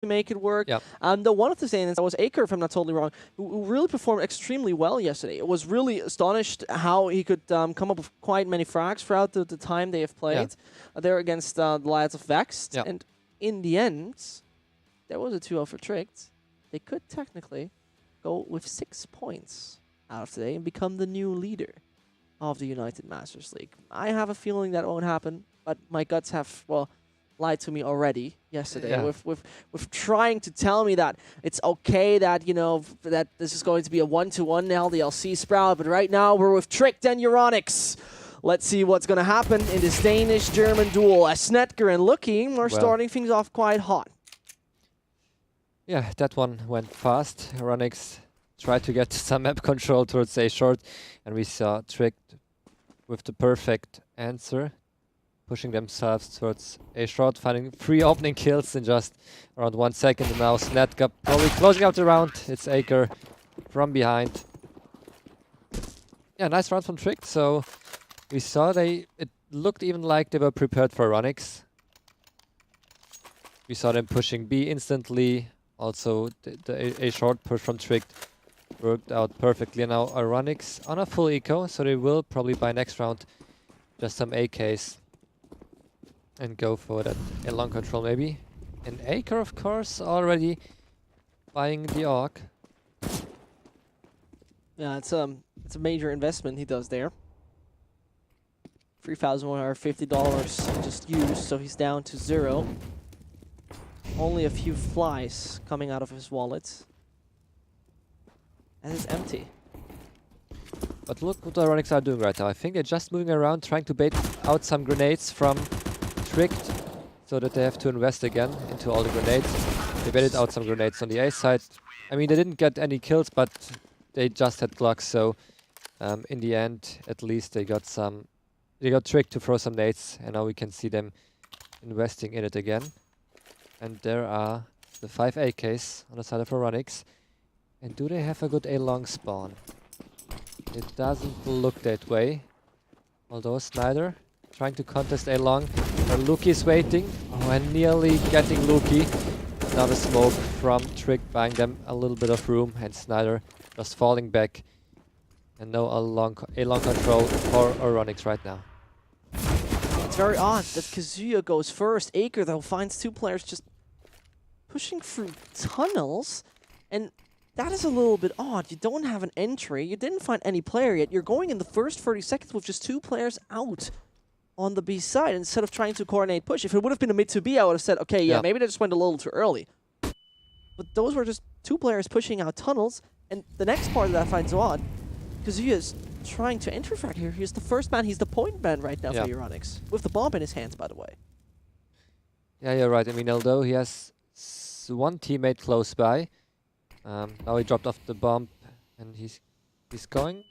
make it work. Yep. The one of the things that was Aker, if I'm not totally wrong, who really performed extremely well yesterday. It was really astonished how he could come up with quite many frags throughout the time they have played. There against the lads of Vexed. Yep. And in the end, there was a 2-0 for Tricked. They could technically go with 6 points out of today and become the new leader of the United Masters League. I have a feeling that won't happen, but my guts have, well, lied to me already yesterday with trying to tell me that it's okay that, you know, that this is going to be a 1-1 LDLC Sprout, but right now we're with Tricked and EURONICS. Let's see what's going to happen in this Danish-German duel as Snedker and Lucky are starting things off quite hot. Yeah, that one went fast. EURONICS tried to get some map control towards A short, and we saw Tricked with the perfect answer, pushing themselves towards A short, finding 3 opening kills in just around 1 second. And now Snedka probably closing out the round. It's Aker from behind. Yeah, nice round from Tricked. So we saw it looked even like they were prepared for EURONICS. We saw them pushing B instantly. Also, the A short push from Tricked worked out perfectly. And now EURONICS on a full eco, so they will probably by next round just some AKs and go for that a long control maybe. And Aker, of course, already buying the AUG. Yeah, it's a major investment he does there. $3,150 just used, so he's down to 0. Only a few flies coming out of his wallet. And it's empty. But look what the EURONICS are doing right now. I think they're just moving around, trying to bait out some grenades from Tricked, so that they have to invest again into all the grenades. They baited out some grenades on the A side. I mean, they didn't get any kills, but they just had Glocks, so in the end, at least they got Tricked to throw some nades, and now we can see them investing in it again. And there are the 5 AKs on the side of EURONICS. And do they have a good A-long spawn? It doesn't look that way. Although Snyder trying to contest A-long. Luki is waiting. Oh, and nearly getting Luki. Now the smoke from Trick buying them a little bit of room. And Snyder just falling back. And no A-long control for EURONICS right now. It's very odd that Kazuya goes first. Aker, though, finds 2 players just pushing through tunnels. And that is a little bit odd. You don't have an entry. You didn't find any player yet. You're going in the first 30 seconds with just 2 players out on the B side instead of trying to coordinate push. If it would have been a mid to B, I would have said, okay, yeah, maybe they just went a little too early. But those were just 2 players pushing out tunnels. And the next part that I find so odd, Kazuya is trying to interfrag here. He's the first man. He's the point man right now for EURONICS. With the bomb in his hands, by the way. Yeah, you're right. I mean, although he has 1 teammate close by, now he dropped off the bomb, and he's going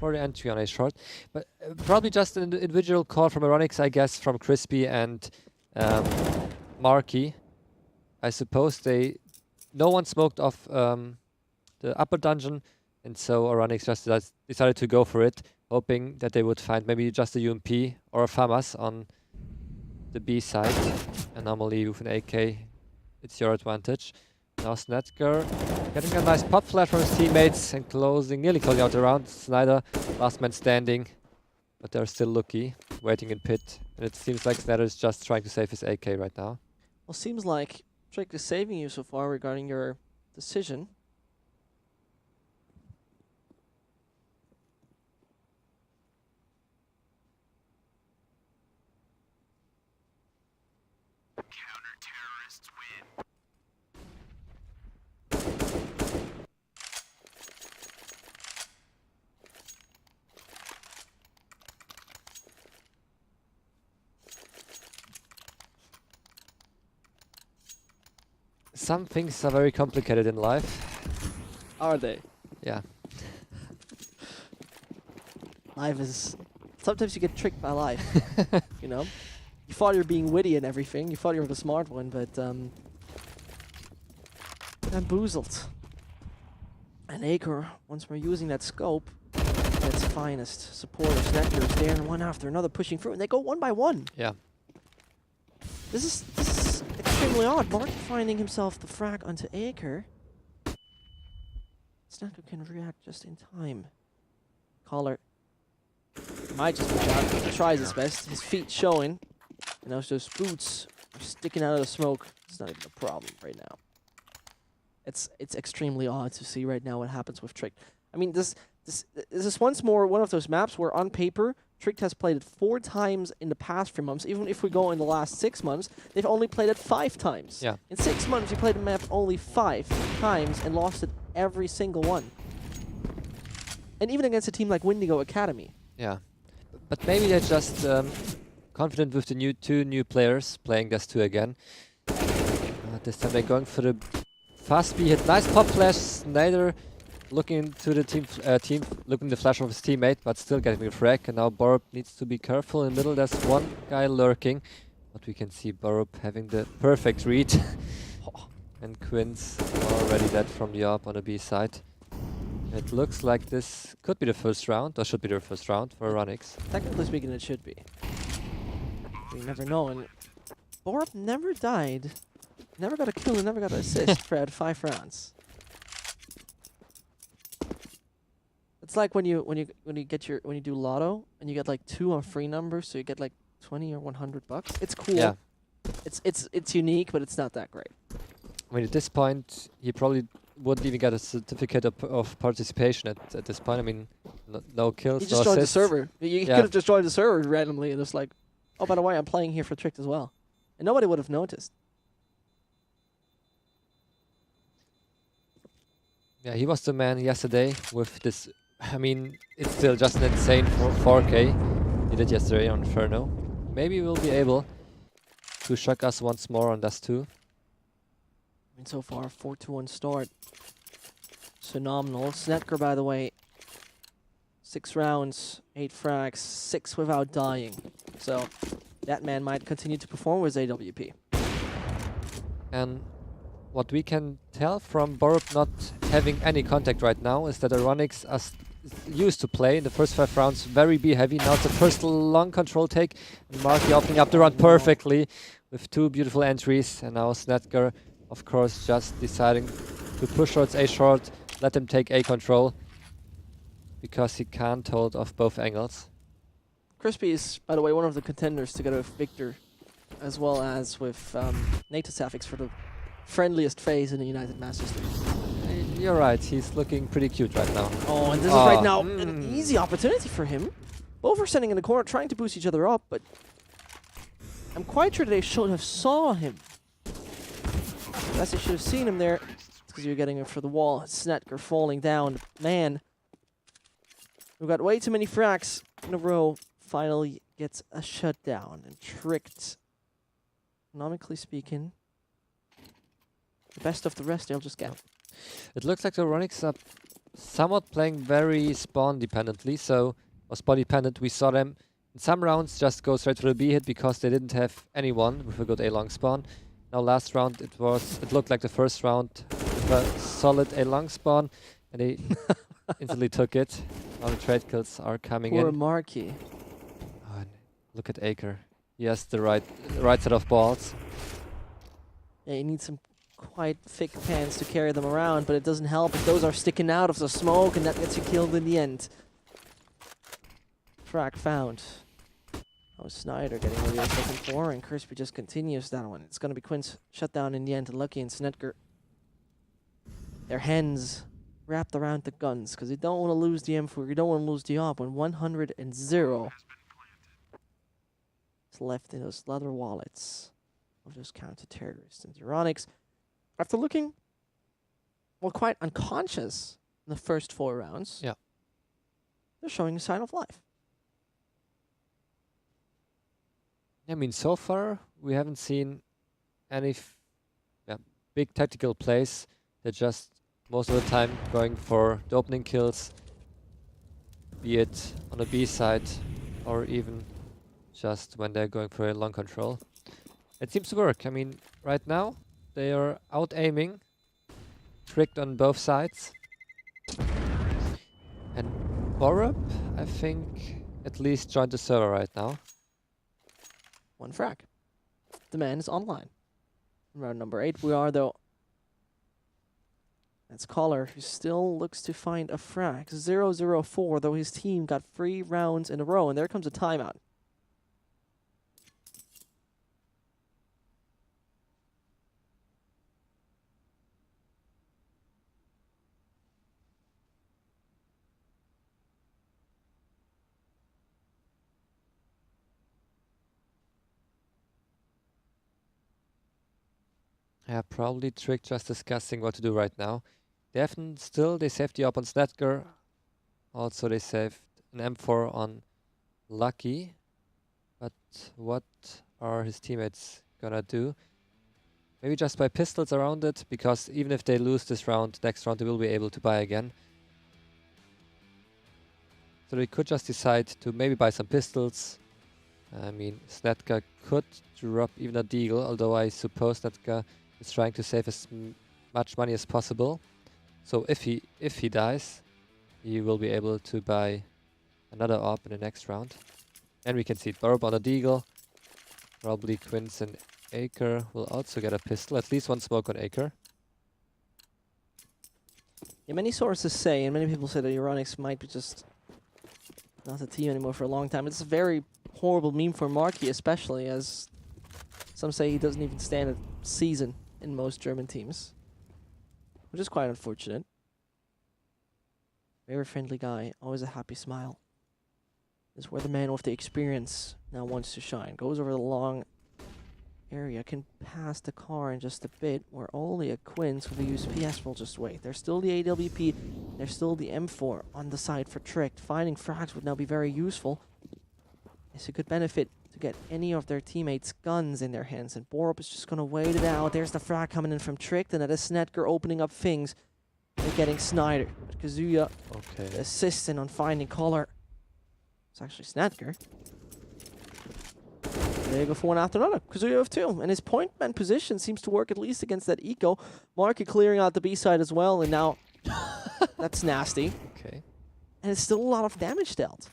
for the entry on A short. But probably just an individual call from EURONICS, I guess, from Crispy and Marky. I suppose no one smoked off the upper dungeon, and so EURONICS just decided to go for it, hoping that they would find maybe just a UMP or a FAMAS on the B side. And normally with an AK, it's your advantage. Now Snedker getting a nice pop flash from his teammates and nearly closing out the round. Snyder, last man standing, but they're still Lucky, waiting in pit. And it seems like Snyder is just trying to save his AK right now. Well, seems like Trick is saving you so far regarding your decision. Counter-terrorists win. Some things are very complicated in life. Are they? Yeah. Life is... Sometimes you get tricked by life, you know? You thought you were being witty and everything. You thought you were the smart one, but bamboozled. And Aker, once we're using that scope, at its finest. Supporters, Nectar's there, one after another pushing through, and they go 1 by 1. Yeah. This is extremely extremely odd. Mark finding himself the frag onto Acre. Snacker can react just in time. Collar might just push out. He tries his best. His feet showing. And those boots are sticking out of the smoke. It's not even a problem right now. It's extremely odd to see right now what happens with Trick. I mean, this is once more one of those maps where on paper, Trick has played it 4 times in the past 3 months. Even if we go in the last 6 months, they've only played it 5 times. Yeah. In 6 months, he played the map only 5 times and lost it every single one. And even against a team like Windigo Academy. Yeah. But maybe they're just confident with the 2 new players playing this 2 again. This time they're going for the fast B hit. Nice pop flash. Snyder looking into the team, looking the flash of his teammate, but still getting a frag. And now Borup needs to be careful in the middle. There's one guy lurking, but we can see Borup having the perfect read. And Quin's already dead from the AWP on the B side. It looks like this could be the first round, or should be the first round for EURONICS. Technically speaking, it should be. We never know. And Borup never died. Never got a kill and never got an assist for out of 5 rounds. It's like when you do lotto and you get like 2 or 3 numbers, so you get like 20 or 100 bucks. It's cool. Yeah. It's unique, but it's not that great. I mean, at this point, he probably wouldn't even get a certificate of participation at this point. I mean, no kills, He just no joined the assists. server. He could have just joined the server randomly and just like, oh, by the way, I'm playing here for Tricked as well. And nobody would have noticed. Yeah, he was the man yesterday with this. I mean, it's still just an insane 4K he did yesterday on Inferno. Maybe we'll be able to shock us once more on Dust 2. I mean, so far, 4-2-1 start. Phenomenal. Snetker, by the way, 6 rounds, 8 frags, 6 without dying. So that man might continue to perform with AWP. And what we can tell from Borup not having any contact right now is that EURONICS are used to play in the first 5 rounds very B heavy. Now it's the first long control take. And Marky opening up the run perfectly with 2 beautiful entries. And now Snetker, of course, just deciding to push towards A short, let him take A control, because he can't hold off both angles. Crispy is, by the way, one of the contenders together with Victor, as well as with Nato Safix for the friendliest phase in the United Masters League. You're right, he's looking pretty cute right now. Oh, and this is right now an easy opportunity for him. Both are standing in the corner trying to boost each other up, but I'm quite sure they should have saw him. Unless they should have seen him there. It's because you're getting him for the wall. Snetker falling down. Man, we've got way too many frags in a row. Finally gets a shutdown and Tricked. Economically speaking, the best of the rest they'll just get. It looks like the EURONICS are somewhat playing very spawn dependently, or spawn dependent. We saw them in some rounds just go straight for the B hit because they didn't have anyone with a good A long spawn. Now last round it looked like the first round with a solid A long spawn, and they instantly took it. Now the trade kills are coming Poor in. Marky. Oh, and look at Acre. He has the right set of balls. Yeah, you need some quite thick pants to carry them around, but it doesn't help if those are sticking out of the smoke and that gets you killed in the end. Frag found. Oh, Snyder getting what he was looking for, and Crispy just continues that one. It's going to be Quint's shutdown in the end, and Lucky and Snetker, their hands wrapped around the guns, because you don't want to lose the M4, you don't want to lose the AWP when 100-0 is left in those leather wallets of those counter-terrorists. And EURONICS, after looking, well, quite unconscious in the first 4 rounds, yeah, they're showing a sign of life. I mean, so far we haven't seen any big tactical plays. They're just most of the time going for the opening kills, be it on the B side or even just when they're going for a long control. It seems to work. I mean, right now they are out aiming, Tricked on both sides. And Borup, I think, at least joined the server right now. 1 frag. The man is online. Round number 8 we are, though. That's Collar, who still looks to find a frag. 0-0-4, though his team got 3 rounds in a row, and there comes a timeout. Yeah, probably Trick just discussing what to do right now. They saved the op on Snetker. Also, they saved an M4 on Lucky. But what are his teammates gonna do? Maybe just buy pistols around it, because even if they lose this round, next round they will be able to buy again. So they could just decide to maybe buy some pistols. I mean, Snetka could drop even a deagle, although I suppose Snetka is trying to save as much money as possible. So if he dies, he will be able to buy another op in the next round. And we can see Burb on a deagle. Probably Quince and Acre will also get a pistol, at least one smoke on Acre. Yeah, many sources say, and many people say that EURONICS might be just not a team anymore for a long time. It's a very horrible meme for Marky, especially, as some say he doesn't even stand a season in most German teams, which is quite unfortunate. Very friendly guy, always a happy smile. This is where the man with the experience now wants to shine. Goes over the long area, can pass the car in just a bit, where only a Quince with a USPS will just wait. There's still the AWP, there's still the M4 on the side for Trick. Finding frags would now be very useful. It's a good benefit to get any of their teammates' guns in their hands, and Borup is just going to wait it out. There's the frag coming in from Trick, and that is Snetker opening up things. They're getting Snyder. But Kazuya assisting on finding Collar. It's actually Snetker. They go for one after another. Kazuya with 2. And his point man position seems to work at least against that eco. Marky clearing out the B side as well, and now that's nasty. Okay. And it's still a lot of damage dealt.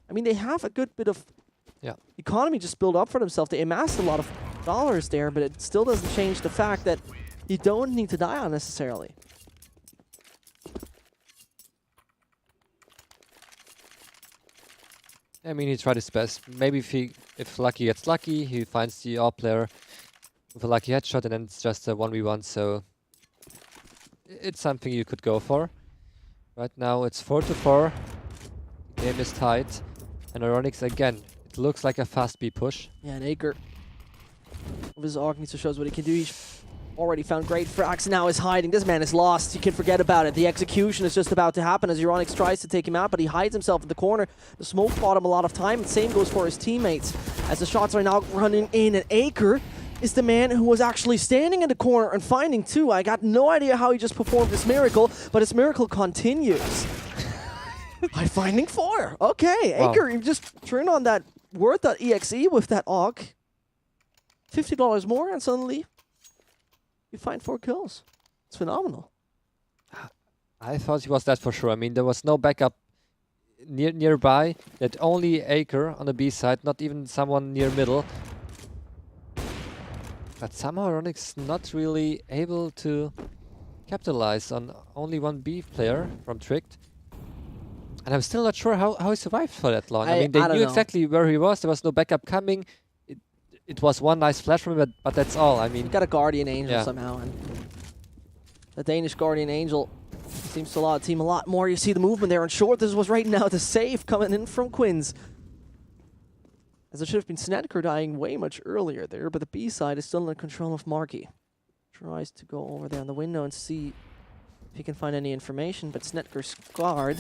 I mean, they have a good bit of economy just built up for themselves. They amassed a lot of dollars there, but it still doesn't change the fact that you don't need to die unnecessarily. I mean, he tried his best. Maybe if Lucky gets lucky, he finds the AWP player with a lucky headshot, and then it's just a 1v1, so it's something you could go for. Right now it's 4-4. The game is tight. And EURONICS again. It looks like a fast B push. Yeah, and Acre with his AUG needs to show us what he can do. He's already found great frags, and now is hiding. This man is lost. You can forget about it. The execution is just about to happen as EURONICS tries to take him out, but he hides himself in the corner. The smoke bought him a lot of time, and same goes for his teammates. As the shots are now running in, and Acre is the man who was actually standing in the corner and finding 2. I got no idea how he just performed this miracle, but his miracle continues. By finding 4. Okay, wow. Acre, you just turn on that word.exe with that AUG. $50 more, and suddenly you find 4 kills. It's phenomenal. I thought he was dead for sure. I mean, there was no backup nearby. That only Acre on the B side, not even someone near middle. But somehow EURONICS not really able to capitalize on only one B player from Tricked. And I'm still not sure how he survived for that long. I mean, they knew exactly where he was. There was no backup coming. It was one nice flash from him, but that's all. I mean, he got a Guardian Angel somehow, and the Danish Guardian Angel seems to allow the team a lot more. You see the movement there on short. This was right now the save coming in from Quins. As it should have been Snetker dying way much earlier there, but the B side is still in control of Marky. Tries to go over there on the window and see if he can find any information, but Snetker's guard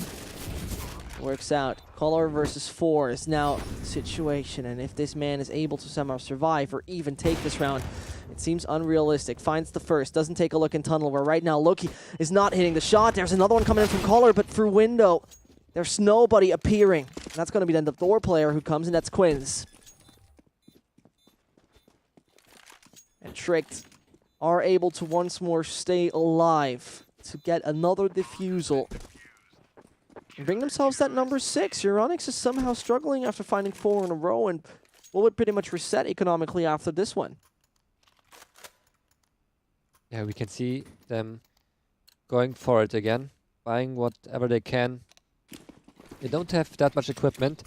works out. Color versus 4 is now the situation, and if this man is able to somehow survive or even take this round, it seems unrealistic. Finds the first, doesn't take a look in tunnel, where right now Loki is not hitting the shot. There's another one coming in from Color, but through window, there's nobody appearing. And that's going to be then the Thor player who comes in, that's Quins. And Tricked are able to once more stay alive to get another defusal and bring themselves that number 6. EURONICS is somehow struggling after finding 4 in a row, and will it pretty much reset economically after this one? Yeah, we can see them going for it again, buying whatever they can. They don't have that much equipment.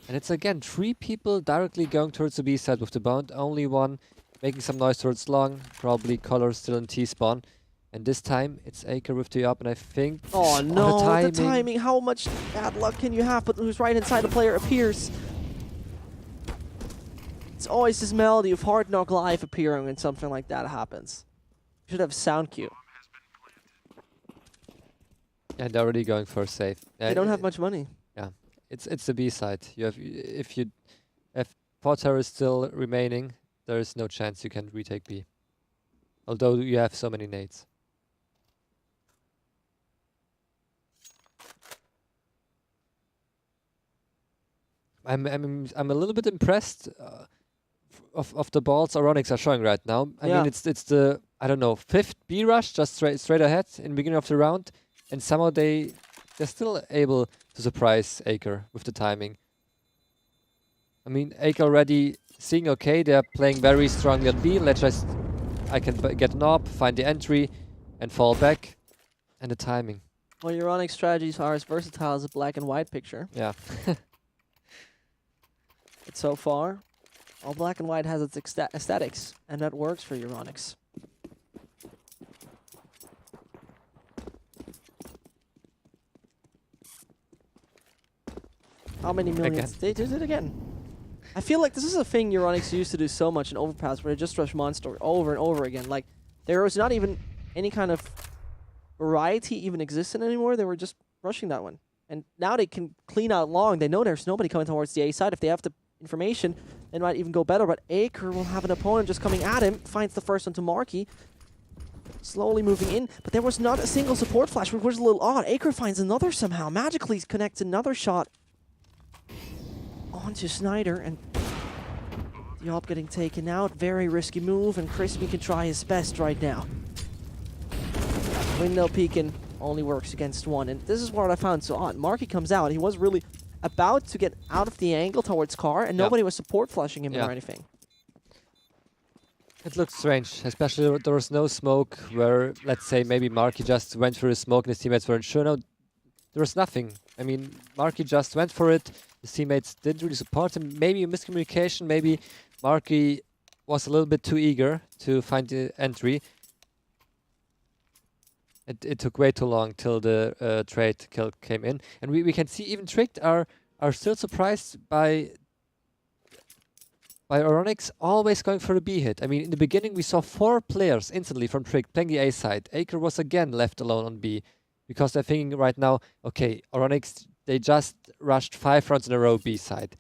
And it's again 3 people directly going towards the B side with the bound. Only one making some noise towards long. Probably Color still in T-spawn. And this time it's Acre with the up, and I think... Oh no, the the timing. How much bad luck can you have? But who's right inside the player appears. It's always this melody of Hard Knock Live appearing when something like that happens. You should have sound cue. Yeah, they're already going for a save. They don't have much money. Yeah, it's the B side. You have if you have 4 terrorists still remaining, there is no chance you can retake B. Although you have so many nades. I'm a little bit impressed of the balls EURONICS are showing right now. I mean, it's the, I don't know, 5th B rush just straight ahead in the beginning of the round, and somehow they're still able to surprise Acre with the timing. I mean, Acre already seeing okay, they're playing very strongly on B. I can get an AWP, find the entry, and fall back, and the timing. Well, EURONICS strategies are as versatile as a black and white picture. Yeah. But so far, all black and white has its aesthetics, and that works for EURONICS. How many millions? Again. They did it again. I feel like this is a thing EURONICS used to do so much in Overpass, where they just rush Monster over and over again. Like, there was not even any kind of variety even existed anymore. They were just rushing that one. And now they can clean out long. They know there's nobody coming towards the A side. If they have the information, they might even go better. But Acre will have an opponent just coming at him. Finds the first one to Marky. Slowly moving in. But there was not a single support flash, which was a little odd. Acre finds another somehow. Magically connects another shot onto Snyder. And the AWP getting taken out. Very risky move. And Crispy can try his best right now. Windmill peeking only works against one. And this is what I found so odd. Marky comes out. He was really about to get out of the angle towards Car, and nobody was support flushing him or anything. It looked strange, especially there was no smoke where, let's say, maybe Marky just went for a smoke and his teammates weren't sure. No, there was nothing. I mean, Marky just went for it. His teammates didn't really support him. Maybe a miscommunication. Maybe Marky was a little bit too eager to find the entry. It took way too long till the trade kill came in. And we can see even Tricked are still surprised by EURONICS always going for a B hit. I mean, in the beginning we saw 4 players instantly from Tricked playing the A side. Acre was again left alone on B. Because they're thinking right now, okay, EURONICS, they just rushed 5 rounds in a row B side.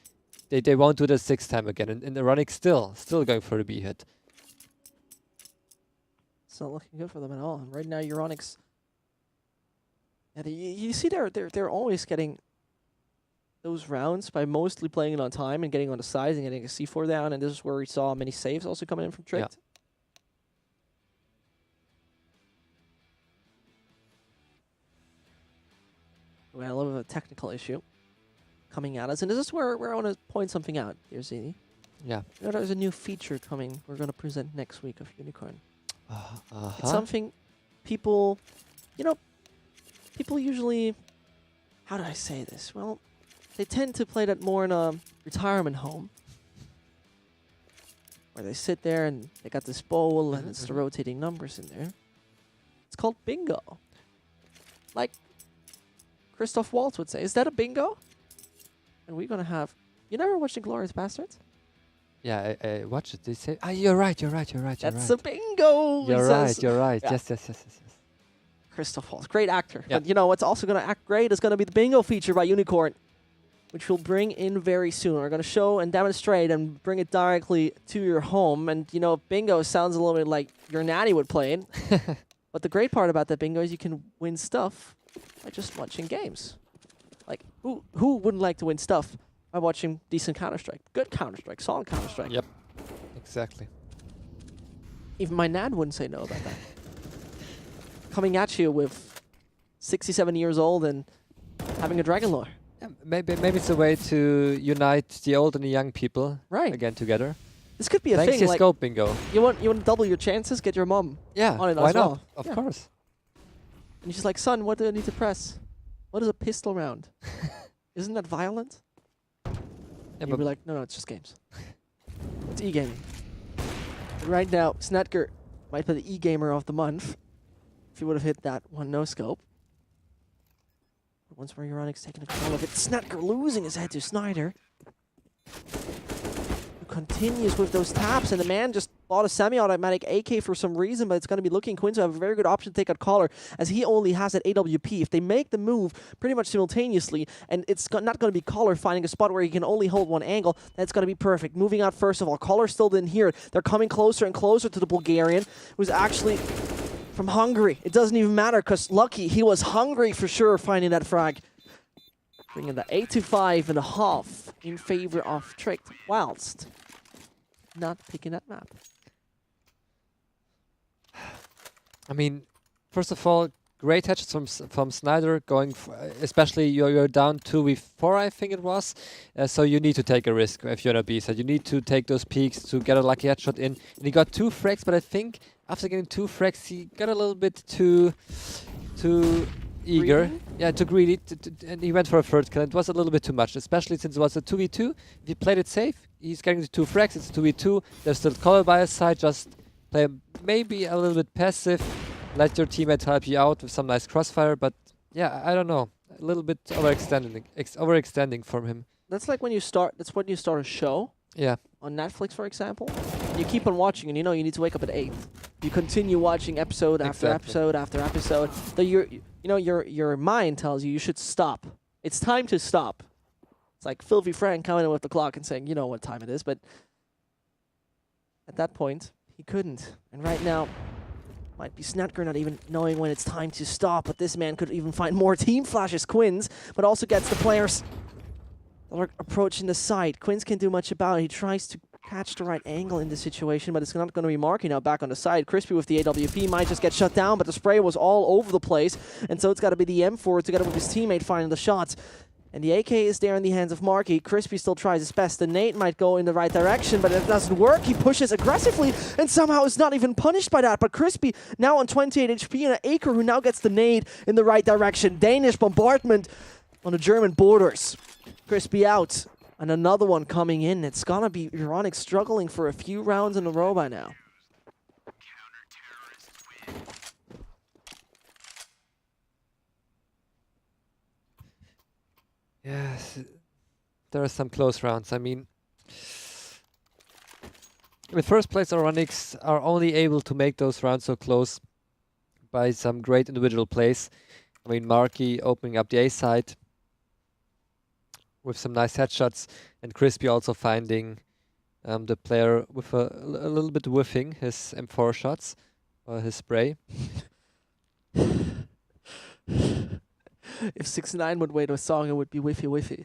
They won't do the 6th time again. And EURONICS still going for a B hit. It's not looking good for them at all. And right now, EURONICS, yeah, you see they're always getting those rounds by mostly playing it on time and getting on the sides and getting a C4 down. And this is where we saw many saves also coming in from Tricked. We had a little bit of a technical issue coming at us. And this is where I want to point something out, dear Zini. Yeah. You know, there's a new feature coming we're going to present next week of Unicorn. It's something people, people usually, how do I say this? Well, they tend to play that more in a retirement home where they sit there and they got this bowl and it's the rotating numbers in there. It's called bingo. Like Christoph Waltz would say, is that a bingo? And we're going to have, you never watched Inglourious Bastards? Yeah, I watch it. They say, you're right. That's a bingo. You're right. Yeah. Yes. Christoph Waltz, great actor. Yeah. But you know what's also going to act great is going to be the bingo feature by Unicorn, which we'll bring in very soon. We're going to show and demonstrate and bring it directly to your home. And bingo sounds a little bit like your nanny would play it. But the great part about that bingo is you can win stuff by just watching games. Like who wouldn't like to win stuff by watching decent Counter-Strike, good Counter-Strike, solid Counter-Strike? Yep, exactly. Even my nan wouldn't say no about that. Coming at you with 67 years old and having a Dragon Lore. Yeah, maybe it's a way to unite the old and the young people Right. again together. This could be a Thanks thing. to Like, scope bingo. you want to double your chances, get your mom Yeah, on it why as not? well. Of Yeah. course. And she's like, son, what do I need to press? What is a pistol round? Isn't that violent? Yeah, You'd but be like, no, it's just games. It's e-gaming. And right now, Snetker might be the e-gamer of the month if he would have hit that one no-scope. But once more, EURONICS taking control of it. Snetker losing his head to Snyder, who continues with those taps, and the man just bought a semi-automatic AK for some reason, but it's going to be looking Quinn to have a very good option to take out Collar, as he only has that AWP. If they make the move pretty much simultaneously, and it's not going to be Collar finding a spot where he can only hold one angle, that's going to be perfect. Moving out first of all, Collar still didn't hear it. They're coming closer and closer to the Bulgarian, who's actually from Hungary. It doesn't even matter, because lucky, he was hungry for sure finding that frag. Bringing the 85.5 in favor of Tricked, whilst not picking that map. I mean, first of all, great headshots from Snyder, going especially you're down 2v4, I think it was. So you need to take a risk if you're on a B side. You need to take those peaks to get a lucky headshot in. And he got 2 frags, but I think after getting 2 frags, he got a little bit too eager. Greedy? Yeah, too greedy. And he went for a third kill. It was a little bit too much, especially since it was a 2v2. If he played it safe, he's getting the 2 frags. It's 2v2. There's still Collar by his side. Just play maybe a little bit passive. Let your teammate help you out with some nice crossfire. But yeah, I don't know. A little bit overextending from him. That's like when you start. That's when you start a show. Yeah. On Netflix, for example. You keep on watching, and you know you need to wake up at 8. You continue watching episode after episode after episode. Your mind tells you should stop. It's time to stop. It's like Filthy Frank coming in with the clock and saying, you know what time it is, but at that point, he couldn't. And right now, might be Snetker not even knowing when it's time to stop, but this man could even find more team flashes, Quins, but also gets the players that are approaching the side. Quins can't do much about it. He tries to catch the right angle in this situation, but it's not going to be Marky now back on the side. Crispy with the AWP might just get shut down, but the spray was all over the place, and so it's got to be the M4 together with his teammate finding the shots. And the AK is there in the hands of Marky. Crispy still tries his best. The nade might go in the right direction, but it doesn't work. He pushes aggressively and somehow is not even punished by that. But Crispy now on 28 HP and an Acre who now gets the nade in the right direction. Danish bombardment on the German borders. Crispy out. And another one coming in. It's gonna be EURONICS struggling for a few rounds in a row by now. Yes, there are some close rounds. I mean, in first place, EURONICS are only able to make those rounds so close by some great individual plays. I mean, Marky opening up the A side with some nice headshots, and Crispy also finding the player with a little bit whiffing his M4 shots, or his spray. If 6ix9ine would wait a song, it would be Whiffy Whiffy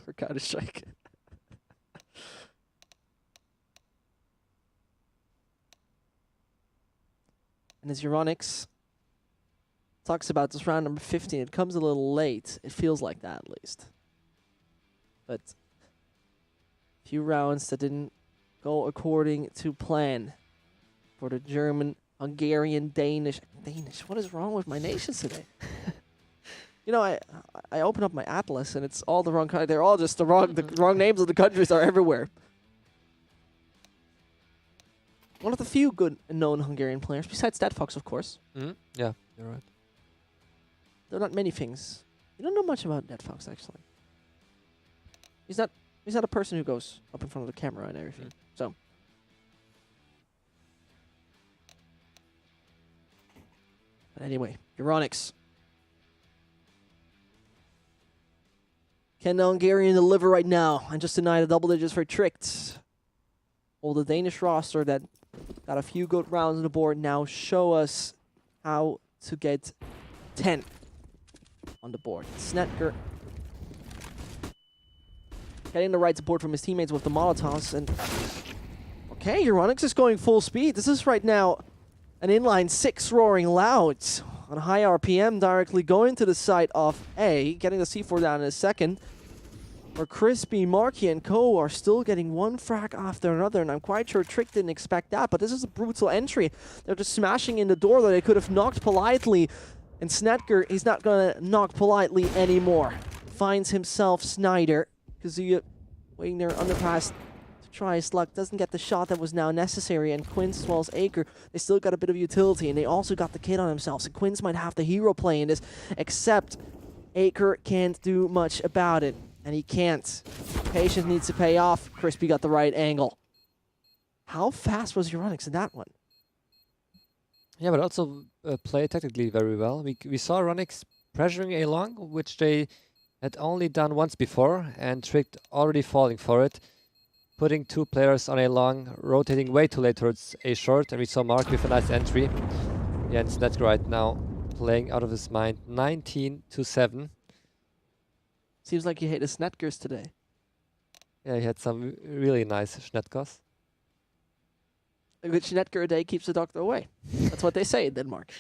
for Counter-Strike. And as EURONICS talks about this round number 15, it comes a little late. It feels like that, at least. But a few rounds that didn't go according to plan for the German, Hungarian, Danish. What is wrong with my nations today? You know, I open up my atlas and it's all the wrong kind. They're all just the wrong names of the countries are everywhere. One of the few good known Hungarian players, besides Deadfox, of course. Yeah, you're right. There are not many things. You don't know much about Deadfox, actually. He's not a person who goes up in front of the camera and everything. So. But anyway, EURONICS. Can the Hungarian deliver right now and just deny the double digits for Tricked? Will the Danish roster that got a few good rounds on the board now show us how to get 10 on the board? Snetker getting the right support from his teammates with the Molotovs. And okay, EURONICS is going full speed. This is right now an inline 6 roaring loud on high RPM, directly going to the side of A, getting the C4 down in a second. where Crispy, Marky, and Co. are still getting one frag after another, and I'm quite sure Trick didn't expect that, but this is a brutal entry. They're just smashing in the door that they could have knocked politely, and Snedker, he's not gonna knock politely anymore. Finds himself Snyder. Kazuya waiting there underpass to try his luck, doesn't get the shot that was now necessary, and Quince as well as Acre, they still got a bit of utility, and they also got the kid on themselves, and Quince might have the hero play in this, except Acre can't do much about it. And he can't. Patience needs to pay off. Crispy got the right angle. How fast was EURONICS in that one? Yeah, but also play tactically very well. We saw EURONICS pressuring A long, which they had only done once before, and Trick already falling for it. Putting 2 players on A long, rotating way too late towards A short, and we saw Mark with a nice entry. Yeah, and Snedker right now playing out of his mind. 19-7. Seems like you hate the Snedkers today. Yeah, he had some really nice Snedkers. A good Snedker a day keeps the doctor away. That's what they say in Denmark.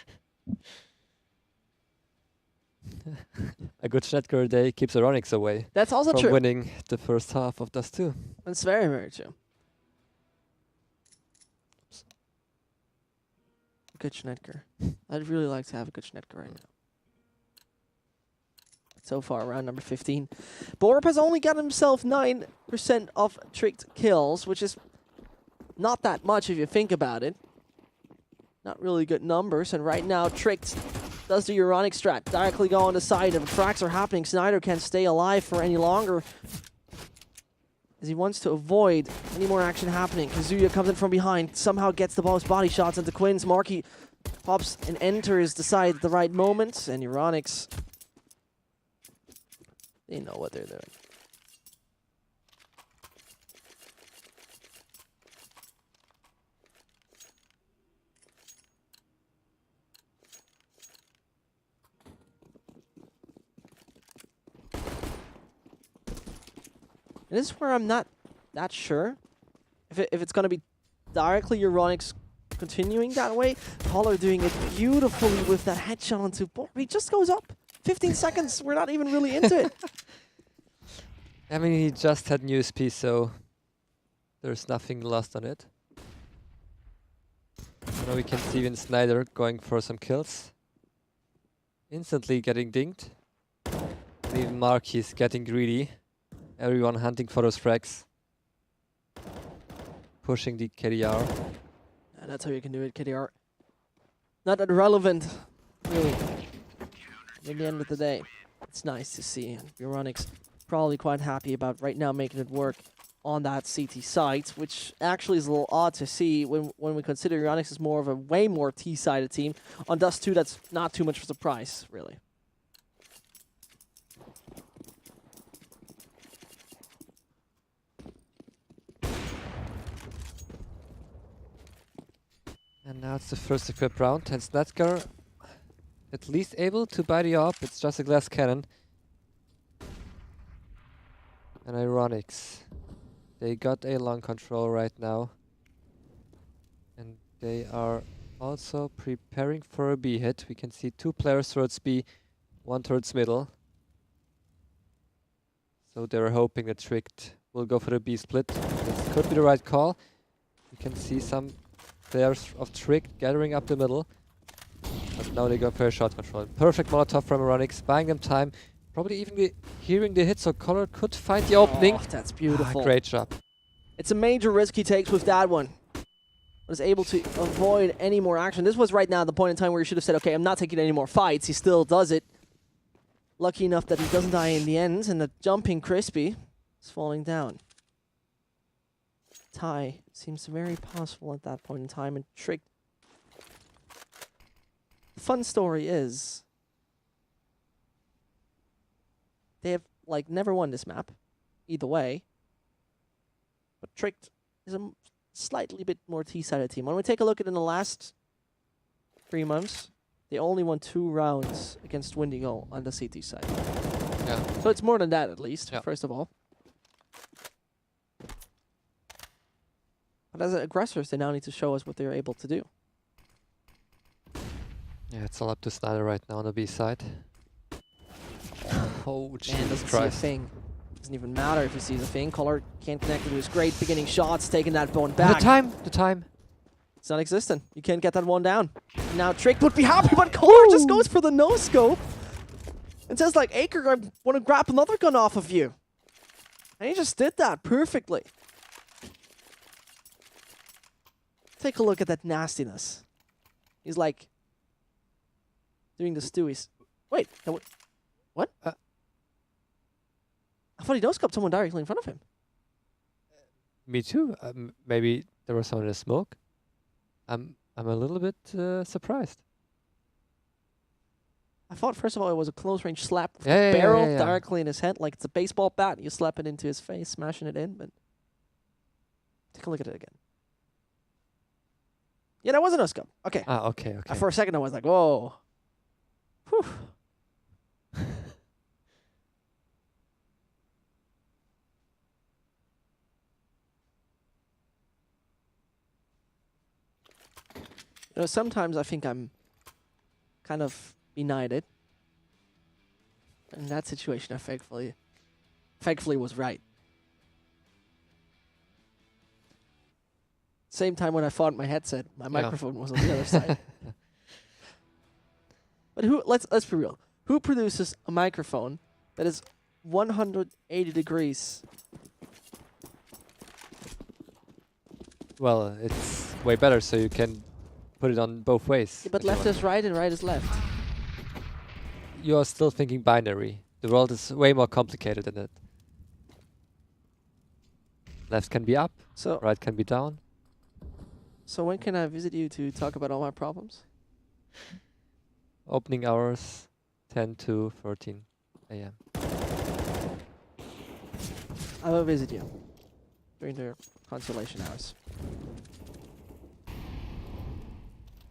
A good Snedker a day keeps EURONICS away That's also from true. winning the first half of Dust 2. That's very, very true. Good Schnetker. I'd really like to have a good Schnetker right now. So far, round number 15. Borup has only got himself 9% of tricked kills, which is not that much if you think about it. Not really good numbers, and right now, Tricked does the EURONICS strat. Directly go on the side, and fracks are happening. Snyder can't stay alive for any longer, as he wants to avoid any more action happening. Kazuya comes in from behind, somehow gets the most body shots into Quinns. Marky pops and enters the side at the right moment, and EURONICS, they know what they're doing. And this is where I'm not that sure if it's going to be directly EURONICS continuing that way. Pollard doing it beautifully with that headshot onto Borup. He just goes up. 15 seconds, we're not even really into it. I mean, he just had new SP, so there's nothing lost on it. Now we can see even Snyder going for some kills. Instantly getting dinged. And even Mark is getting greedy. Everyone hunting for those frags. Pushing the KDR. And that's how you can do it, KDR. Not that relevant, really. In the end of the day, it's nice to see. EURONICS probably quite happy about right now making it work on that CT site, which actually is a little odd to see when we consider EURONICS is more of a way more T-sided team. On Dust 2, that's not too much of a surprise, really. And now it's the first equipped round, and Snedker at least able to buy the op. It's just a glass cannon. And EURONICS, they got a long control right now. And they are also preparing for a B hit. We can see 2 players towards B, 1 towards middle. So they're hoping that Tricked will go for the B split. This could be the right call. You can see some players of Trick gathering up the middle. But now they go for a shot control. Perfect Molotov from EURONICS, buying them time. Probably even hearing the hit, so Color could find the opening. Oh, that's beautiful. Great job. It's a major risk he takes with that one. Was able to avoid any more action. This was right now the point in time where he should have said, okay, I'm not taking any more fights. He still does it. Lucky enough that he doesn't die in the end, and the jumping Crispy is falling down. Tie seems very possible at that point in time, and Trick. The fun story is they have like never won this map, either way. But Tricked is a slightly bit more T-sided team. When we take a look at in the last 3 months, they only won 2 rounds against Windigo on the CT side. Yeah. So it's more than that at least, Yeah. first of all. But as aggressors, they now need to show us what they're able to do. Yeah, it's all up to Snyder right now on the B side. Oh, Man Jesus doesn't see a Christ. thing. Doesn't even matter if he sees a thing. Color can't connect to his great beginning shots, taking that bone back. The time. It's non-existent. You can't get that one down. Now Trick would be happy, but Color just goes for the no-scope. And says like, Acre, I want to grab another gun off of you. And he just did that perfectly. Take a look at that nastiness. He's like doing the Stewies. Wait, no, what? I thought he no-scoped someone directly in front of him. Me too. Maybe there was someone in the smoke. I'm a little bit surprised. I thought first of all it was a close range slap with Yeah, the yeah, barrel yeah, yeah. directly in his head, like it's a baseball bat. You slap it into his face, smashing it in. But take a look at it again. Yeah, that was a no-scope. Okay. Ah, okay. For a second I was like, whoa. Whew. You know, sometimes I think I'm kind of benighted. In that situation, I thankfully was right. Same time when I fought my headset, my microphone was on the other side. But let's be real. Who produces a microphone that is 180 degrees? Well, it's way better, so you can put it on both ways. Yeah, but if you left want. is right and right is left. You're still thinking binary. The world is way more complicated than that. Left can be up, So right can be down. So when can I visit you to talk about all my problems? Opening hours 10 to 14 a.m. I will visit you during the consultation hours.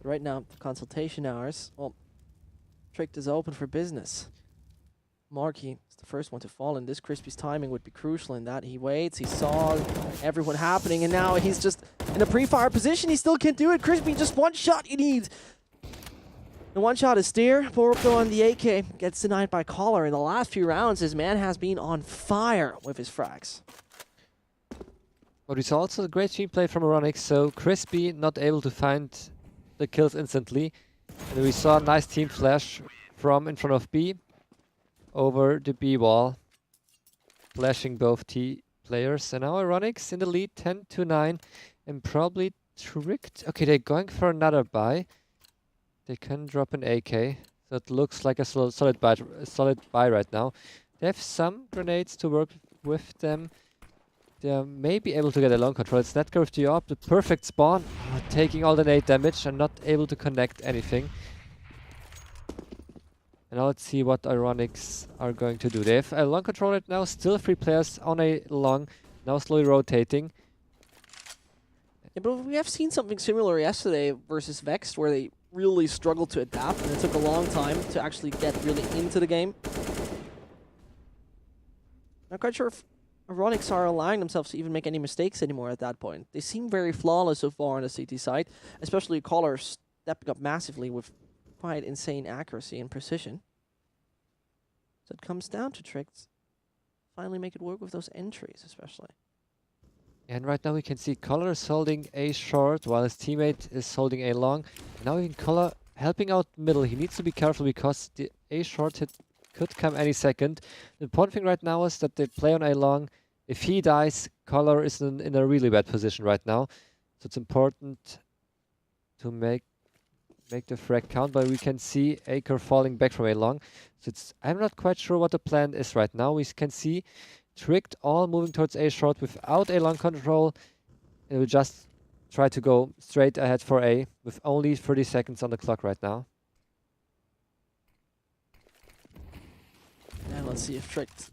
Right now, the consultation hours, well, Tricked is open for business. Marky is the first one to fall, and this Crispy's timing would be crucial in that. He waits, he saw everyone happening, and now he's just in a pre-fire position. He still can't do it. Crispy, just one shot you need. The one shot is Steer. Borgo on the AK gets denied by Collar. In the last few rounds, his man has been on fire with his frags. But we saw also a great team play from EURONICS, so Crispy not able to find the kills instantly. And we saw a nice team flash from in front of B over the B wall, flashing both T players. And now EURONICS in the lead, 10 to 9, and probably Tricked. Okay, they're going for another buy. They can drop an AK, so it looks like a solid buy right now. They have some grenades to work with them. They may be able to get a long control. It's Netger with the AWP, the perfect spawn, taking all the nade damage and not able to connect anything. And now let's see what EURONICS are going to do. They have a long control right now, still 3 players on a long, now slowly rotating. Yeah, but we have seen something similar yesterday versus Vexed, where they really struggled to adapt, and it took a long time to actually get really into the game. Not quite sure if EURONICS are allowing themselves to even make any mistakes anymore at that point. They seem very flawless so far on the CT side, especially Collar stepping up massively with quite insane accuracy and precision. So it comes down to Tricks. Finally make it work with those entries, especially. And right now we can see Collar is holding A short while his teammate is holding A long. And now even Collar helping out middle. He needs to be careful because the A short hit could come any second. The important thing right now is that they play on A long. If he dies, Collar is in a really bad position right now. So it's important to make the frag count, but we can see Acre falling back from A long. So I'm not quite sure what the plan is right now. We can see Tricked all moving towards A short without A long control. It will just try to go straight ahead for A with only 30 seconds on the clock right now. And let's see if Tricked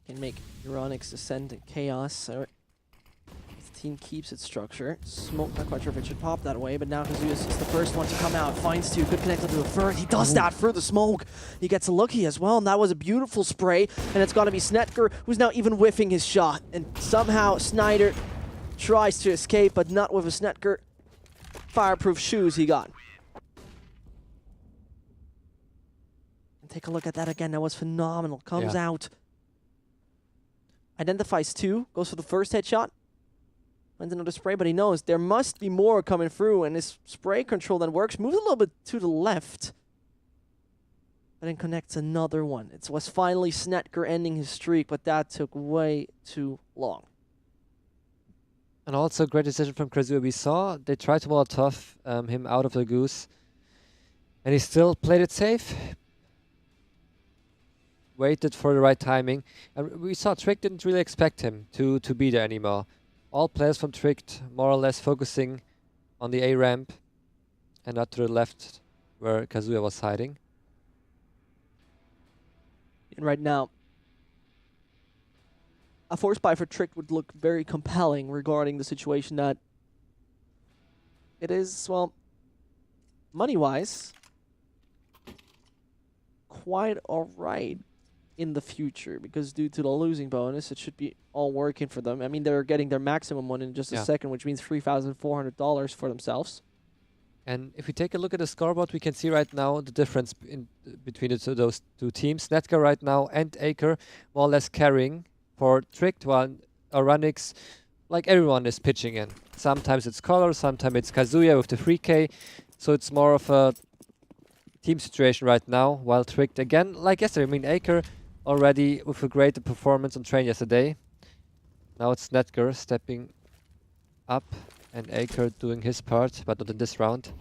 can make EURONICS descend in chaos. So the team keeps its structure. Smoke, not quite sure if it should pop that way, but now Kazuya's is the first one to come out. Finds 2, good connect onto the third. He does that through the smoke. He gets lucky as well, and that was a beautiful spray. And it's going to be Snetker, who's now even whiffing his shot. And somehow Snyder tries to escape, but not with a Snetker. Fireproof shoes he got. And take a look at that again. That was phenomenal. Comes out. Identifies two, goes for the first headshot. Finds another spray, but he knows there must be more coming through, and his spray control then works. Moves a little bit to the left, but then connects another one. It was finally Snetker ending his streak, but that took way too long. And also great decision from Krasua. We saw they tried to Molotov him out of the goose, and he still played it safe. Waited for the right timing, and we saw Trick didn't really expect him to be there anymore. All players from Tricked more or less focusing on the A ramp and not to the left where Kazuya was hiding. And right now, a force buy for Trick would look very compelling regarding the situation that it is, well, money-wise, quite alright in the future, because due to the losing bonus, it should be all working for them. I mean, they're getting their maximum one in just a second, which means $3,400 for themselves. And if we take a look at the scoreboard, we can see right now the difference between those two teams. Netka right now and Aker more or less carrying for Tricked, while EURONICS, like everyone, is pitching in. Sometimes it's Color, sometimes it's Kazuya with the 3K. So it's more of a team situation right now, while Tricked again, like yesterday. I mean, Aker already with a great performance on train yesterday. Now it's Netger stepping up and Aker doing his part, but not in this round.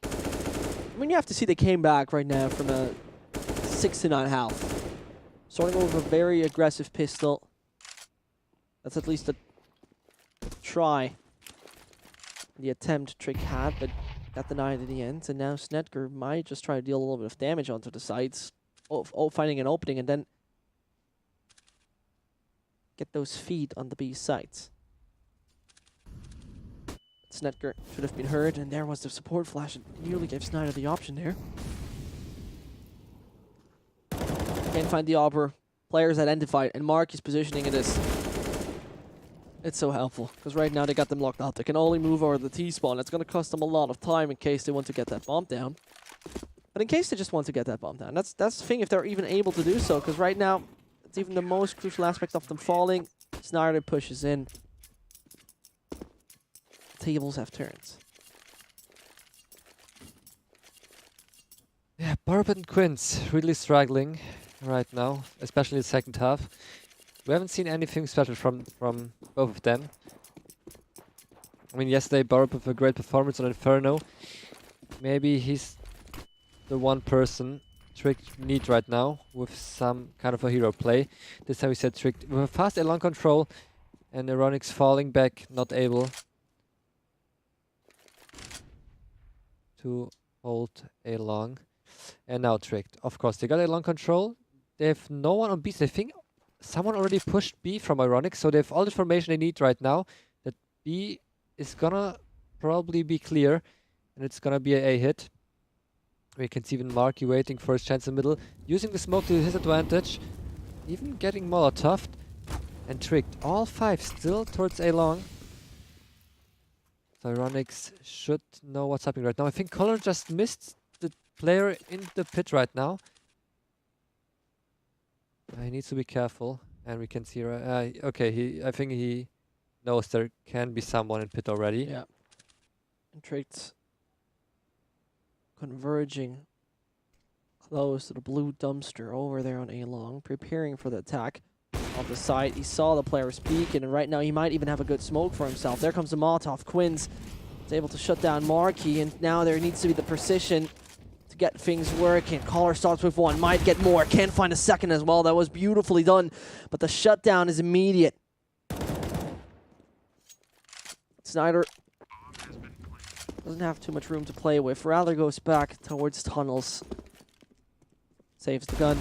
I mean, you have to see they came back right now from a 6 to 9 health. Starting with a very aggressive pistol. That's at least a try. The attempt Trick had, but got denied in the end. And now Snetker might just try to deal a little bit of damage onto the sides. Finding an opening and then get those feet on the B sides. Snetker should have been heard, and there was the support flash. It nearly gave Snyder the option there. Can't find the Arbor. Players identified, and Marky's positioning it is. It's so helpful, because right now they got them locked up. They can only move over the T-spawn. It's going to cost them a lot of time in case they want to get that bomb down. But in case they just want to get that bomb down, that's the thing, if they're even able to do so, because right now, it's even the most crucial aspect of them falling. Snyder pushes in. Tables have turned. Yeah, Barb and Quince really struggling right now, especially in the second half. We haven't seen anything special from both of them. I mean, yesterday Barb with a great performance on Inferno. Maybe he's the one person Trick need right now with some kind of a hero play. This time we said Trick with a fast and long control, and EURONICS falling back, not able to hold a long. And now Tricked. Of course, they got a long control. They have no one on B. They think someone already pushed B from EURONICS, so they have all the information they need right now. That B is gonna probably be clear, and it's gonna be a hit. We can see even Marky waiting for his chance in the middle, using the smoke to his advantage, even getting Molotov, and Tricked. All 5 still towards A long. So EURONICS should know what's happening right now. I think Color just missed the player in the pit right now. He needs to be careful, and we can see. Okay, I think he knows there can be someone in pit already. Yeah. And Tricked converging close to the blue dumpster over there on A long, preparing for the attack on the side. He saw the player speaking, and right now he might even have a good smoke for himself. There comes the Molotov. Quinns is able to shut down Marky, and now there needs to be the precision to get things working. Caller starts with one, might get more, can't find a second as well. That was beautifully done, but the shutdown is immediate. Snyder doesn't have too much room to play with. Rather goes back towards tunnels. Saves the gun.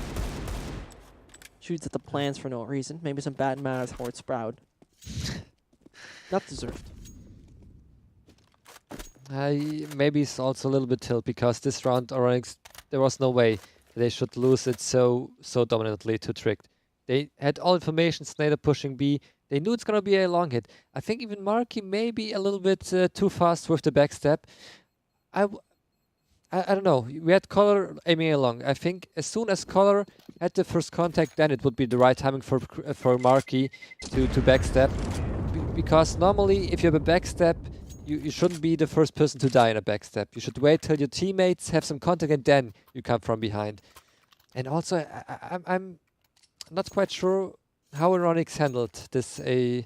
Shoots at the plants for no reason. Maybe some bad manners towards Sprout. Not deserved. Maybe it's also a little bit tilt, because this round EURONICS, there was no way they should lose it so dominantly to Tricked. They had all information, Snyder pushing B. They knew it's gonna be a long hit. I think even Marky may be a little bit too fast with the backstep. I don't know. We had Color aiming along. I think as soon as Color had the first contact, then it would be the right timing for Marky to backstep. Because normally, if you have a backstep, you shouldn't be the first person to die in a backstep. You should wait till your teammates have some contact and then you come from behind. And also, I'm not quite sure how EURONICS handled this a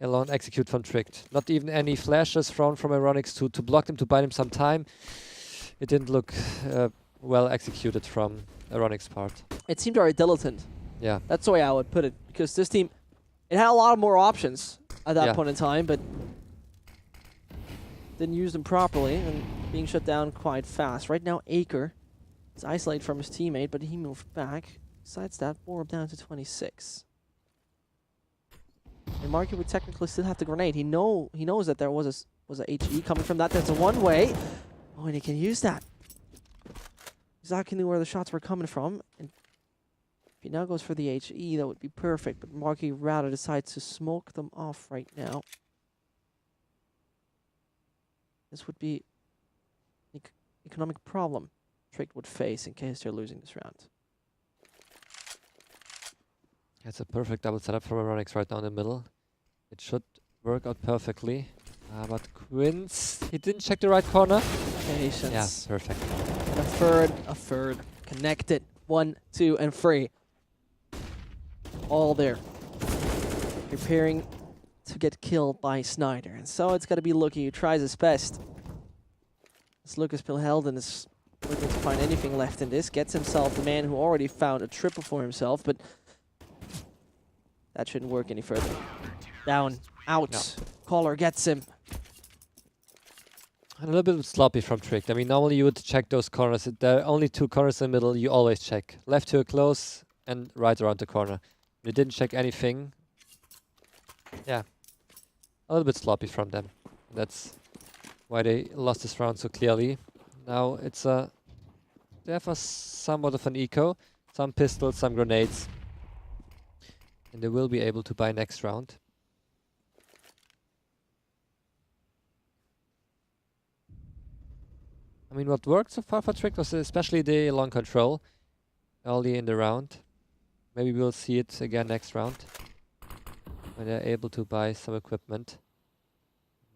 lone execute from Tricked. Not even any flashes thrown from EURONICS to block them, to buy them some time. It didn't look well executed from EURONICS' part. It seemed very dilettante. Yeah. That's the way I would put it. Because this team, it had a lot more options at that Yeah. point in time, but didn't use them properly and being shut down quite fast. Right now, Aker is isolated from his teammate, but he moved back. Besides that, Borup down to 26. And Marky would technically still have the grenade. He knows that there was a HE coming from that. There's a one-way. Oh, and he can use that. Exactly knew where the shots were coming from. And if he now goes for the HE, that would be perfect. But Marky rather decides to smoke them off right now. This would be an economic problem Trick would face in case they're losing this round. It's a perfect double setup from EURONICS right now in the middle. It should work out perfectly. But Quince, he didn't check the right corner. Patience. Yeah, perfect. And a third. Connected. 1, 2, and 3. All there. Preparing to get killed by Snyder. And so it's got to be Lucky who tries his best. As Lucas Pilhelden is looking to find anything left in this. Gets himself the man who already found a triple for himself, but that shouldn't work any further. Down. Out. No. Caller gets him. And a little bit sloppy from Trick. I mean, normally you would check those corners. There are only two corners in the middle. You always check. Left to a close and right around the corner. They didn't check anything. Yeah. A little bit sloppy from them. That's why they lost this round so clearly. Now it's they have somewhat of an eco. Some pistols, some grenades. And they will be able to buy next round. I mean, what worked so far for Trick was especially the long control early in the round. Maybe we'll see it again next round when they're able to buy some equipment.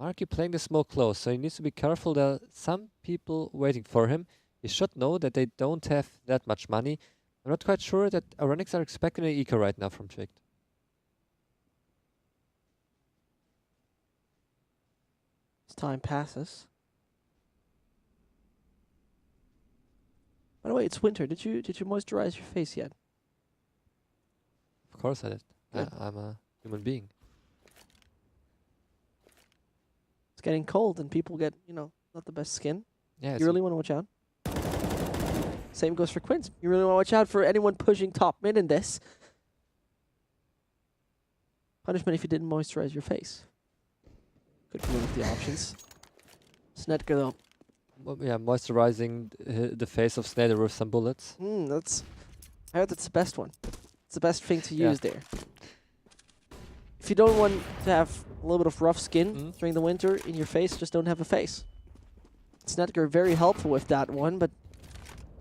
Marky playing the smoke close, so he needs to be careful. There are some people waiting for him. He should know that they don't have that much money. I'm not quite sure that EURONICS are expecting an eco right now from Trick. As time passes. By the way, it's winter. Did you moisturize your face yet? Of course I did. Good. I'm a human being. It's getting cold and people get, not the best skin. Yeah, You really want to watch out. Same goes for Quince. You really want to watch out for anyone pushing top mid in this. Punishment if you didn't moisturize your face. Could be one of the options. Snedker though. yeah, moisturizing the face of Snyder with some bullets. I heard that's the best one. It's the best thing to Yeah. use there. If you don't want to have a little bit of rough skin during the winter in your face, just don't have a face. Snedker very helpful with that one, but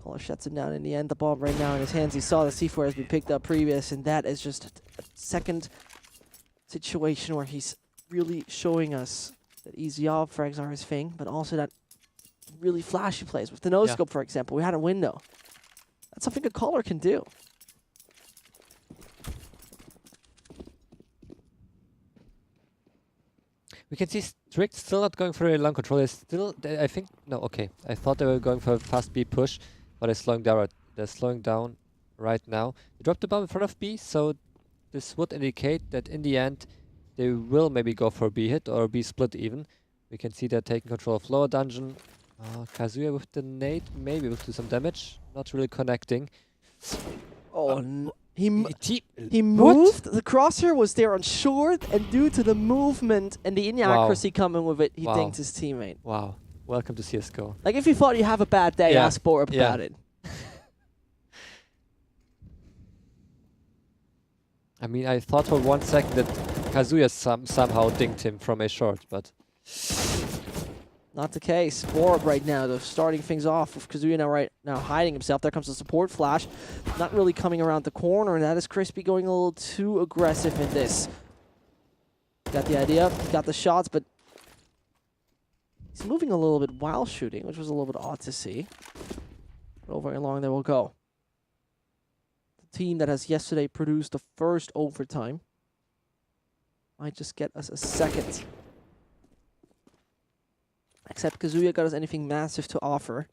Caller shuts him down in the end. The bomb right now in his hands. He saw the C4 has been picked up previous, and that is just a second situation where he's really showing us that easy off frags are his thing, but also that really flashy plays. With the no-scope, for example, we had a window. That's something a Caller can do. We can see Strict still not going for a long control. I think, no, okay. I thought they were going for a fast B push, but they're slowing down. They're slowing down right now. They dropped the bomb in front of B, so this would indicate that in the end they will maybe go for a B hit or a B split even. We can see they're taking control of lower dungeon. Kazuya with the nade, maybe will do some damage. Not really connecting. Oh, he moved. What? The crosshair was there on short, and due to the movement and the inaccuracy coming with it, he dinked his teammate. Wow. Welcome to CSGO. Like, if you thought you have a bad day, ask Borup about it. I mean, I thought for 1 second that Kazuya somehow dinked him from a short, but... Not the case. Borb right now, though, starting things off with Kazuya now hiding himself. There comes the support flash. Not really coming around the corner, and that is Crispy going a little too aggressive in this. Got the idea, he got the shots, but he's moving a little bit while shooting, which was a little bit odd to see. But over and long they will go. The team that has yesterday produced the first overtime might just get us a second. Except Kazuya got us anything massive to offer.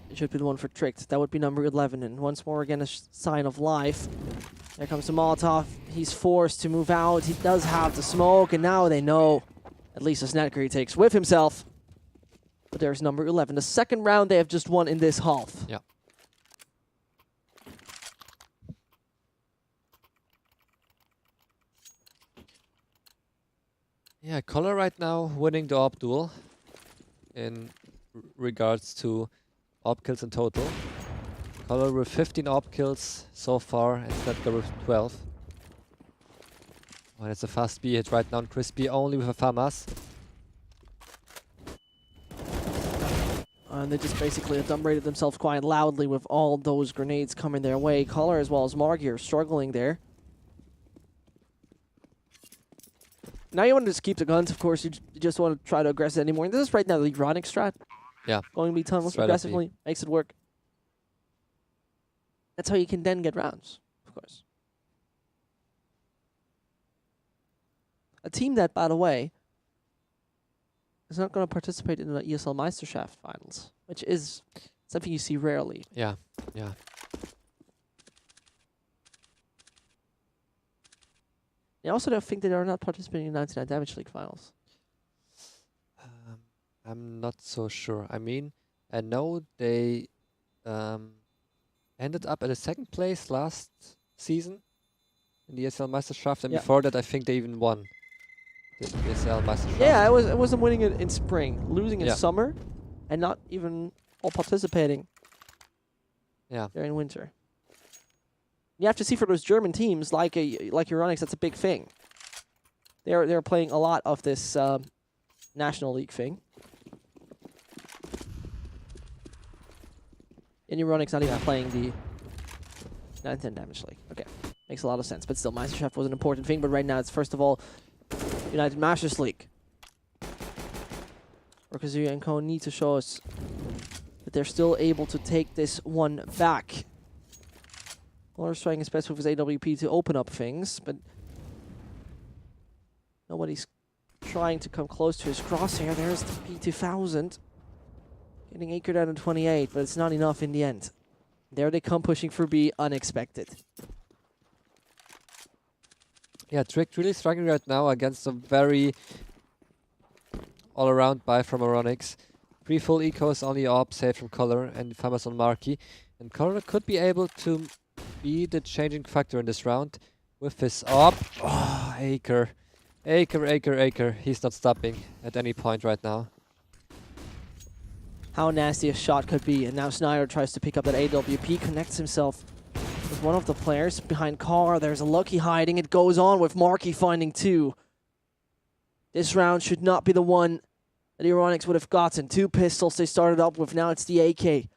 It should be the one for Tricked. That would be number 11. And once more again, a sign of life. There comes the Molotov. He's forced to move out. He does have the smoke. And now they know at least a snacker he takes with himself. But there's number 11. The second round they have just won in this half. Yeah. Yeah, Color right now winning the AWP duel in regards to AWP kills in total. Color with 15 AWP kills so far, and Snetka with 12. Oh, it's a fast B hit right now, and Crispy only with a FAMAS. And they just basically adumbrated themselves quite loudly with all those grenades coming their way. Color as well as Margie are struggling there. Now you want to just keep the guns, of course. You just want to try to aggress it anymore. And this is right now the EURONICS strat. Yeah. Going to be tunnels aggressively makes it work. That's how you can then get rounds, of course. A team that, by the way, is not going to participate in the ESL Meisterschaft finals, which is something you see rarely. Yeah, yeah. I also don't think that they are not participating in 99 Damage League finals. I'm not so sure. I mean, I know they ended up at a second place last season in the ESL Meisterschaft, and before that I think they even won the ESL Meisterschaft. Yeah, it wasn't winning it in spring, losing in summer, and not even all participating during winter. You have to see for those German teams like EURONICS, that's a big thing. They're playing a lot of this National League thing. And EURONICS not even playing the 9-10 Damage League. Okay, makes a lot of sense. But still, Meisterschaft was an important thing. But right now, it's first of all United Masters League. Or Kazuya and Co need to show us that they're still able to take this one back. Color's trying his best with his AWP to open up things, but nobody's trying to come close to his crosshair. There's the P2000. Getting Acre down to 28, but it's not enough in the end. There they come pushing for B, unexpected. Yeah, Trick really struggling right now against a very all-around buy from EURONICS. 3 full ecos, only AWP saved from Color and FAMAS on Marky. And Color could be able to be the changing factor in this round with his AWP. Oh, Acre. Acre. He's not stopping at any point right now. How nasty a shot could be. And now Snyder tries to pick up that AWP, connects himself with one of the players behind Car. There's a Lucky hiding. It goes on with Marky finding 2. This round should not be the one that EURONICS would have gotten. 2 pistols they started up with. Now it's the AK.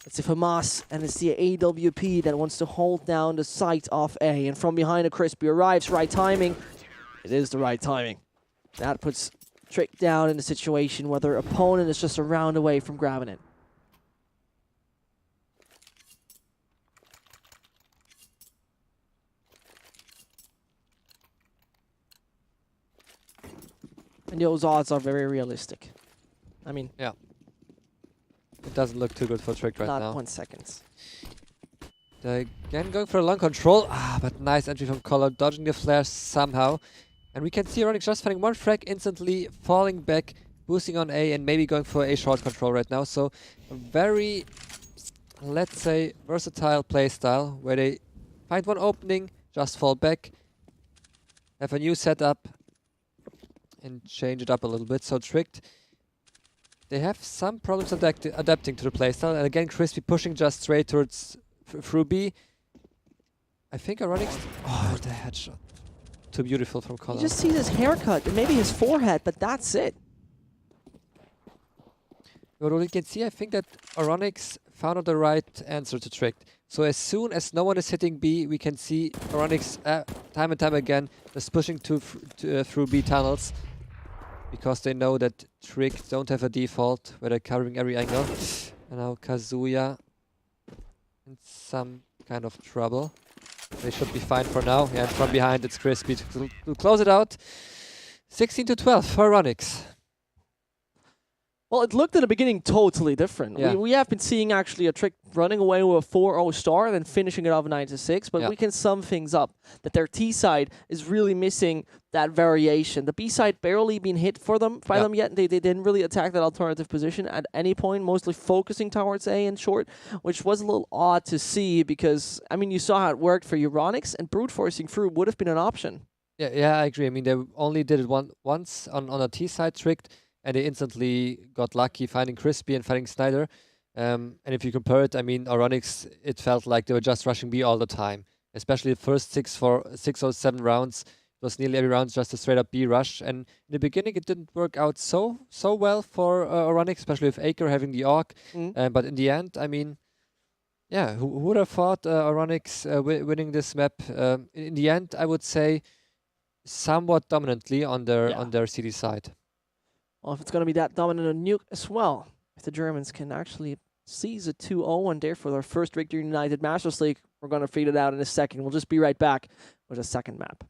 It's the FAMAS, and it's the AWP that wants to hold down the site of A. And from behind, a Crispy arrives. Right timing. It is the right timing. That puts Trick down in a situation where their opponent is just a round away from grabbing it. And those odds are very realistic. I mean... Yeah. It doesn't look too good for Trick right now. Not 1 second. They're again going for a long control. But nice entry from Color, dodging the flares somehow. And we can see EURONICS just finding 1 frag instantly, falling back, boosting on A, and maybe going for a short control right now. So a very, let's say, versatile playstyle where they find one opening, just fall back, have a new setup, and change it up a little bit. So Tricked, they have some problems adapting to the playstyle. And again, Crispy pushing just straight towards through B. I think EURONICS... Oh, the headshot. too beautiful from You Colin. just see his haircut and maybe his forehead, but that's it. What we can see, I think that EURONICS found out the right answer to Trick. So as soon as no one is hitting B, we can see EURONICS time and time again just pushing through B tunnels, because they know that Trick don't have a default where they're covering every angle. And now Kazuya in some kind of trouble. They should be fine for now. Yeah, and from behind it's Crispy to close it out. 16-12 for EURONICS. Well, it looked at the beginning totally different. Yeah. We have been seeing actually a Trick running away with a 4-0 star and then finishing it off 9-6, but Yeah. we can sum things up. That their T side is really missing that variation. The B side barely been hit by them yet. They didn't really attack that alternative position at any point, mostly focusing towards A in short, which was a little odd to see because, I mean, you saw how it worked for EURONICS, and brute forcing through would have been an option. Yeah, I agree. I mean, they only did it once on a T side tricked, and they instantly got lucky finding Crispy and finding Snyder. And if you compare it, I mean, EURONICS, it felt like they were just rushing B all the time. Especially the first 6 or 7 rounds. It was nearly every round just a straight up B rush. And in the beginning, it didn't work out so well for EURONICS, especially with Aker having the AUG. But in the end, I mean, yeah, who would have thought EURONICS winning this map? In the end, I would say somewhat dominantly on their CD side. Well, if it's going to be that dominant on Nuke as well, if the Germans can actually seize a 2-0 and therefore their first victory in United Masters League, we're going to figure it out in a second. We'll just be right back with a second map.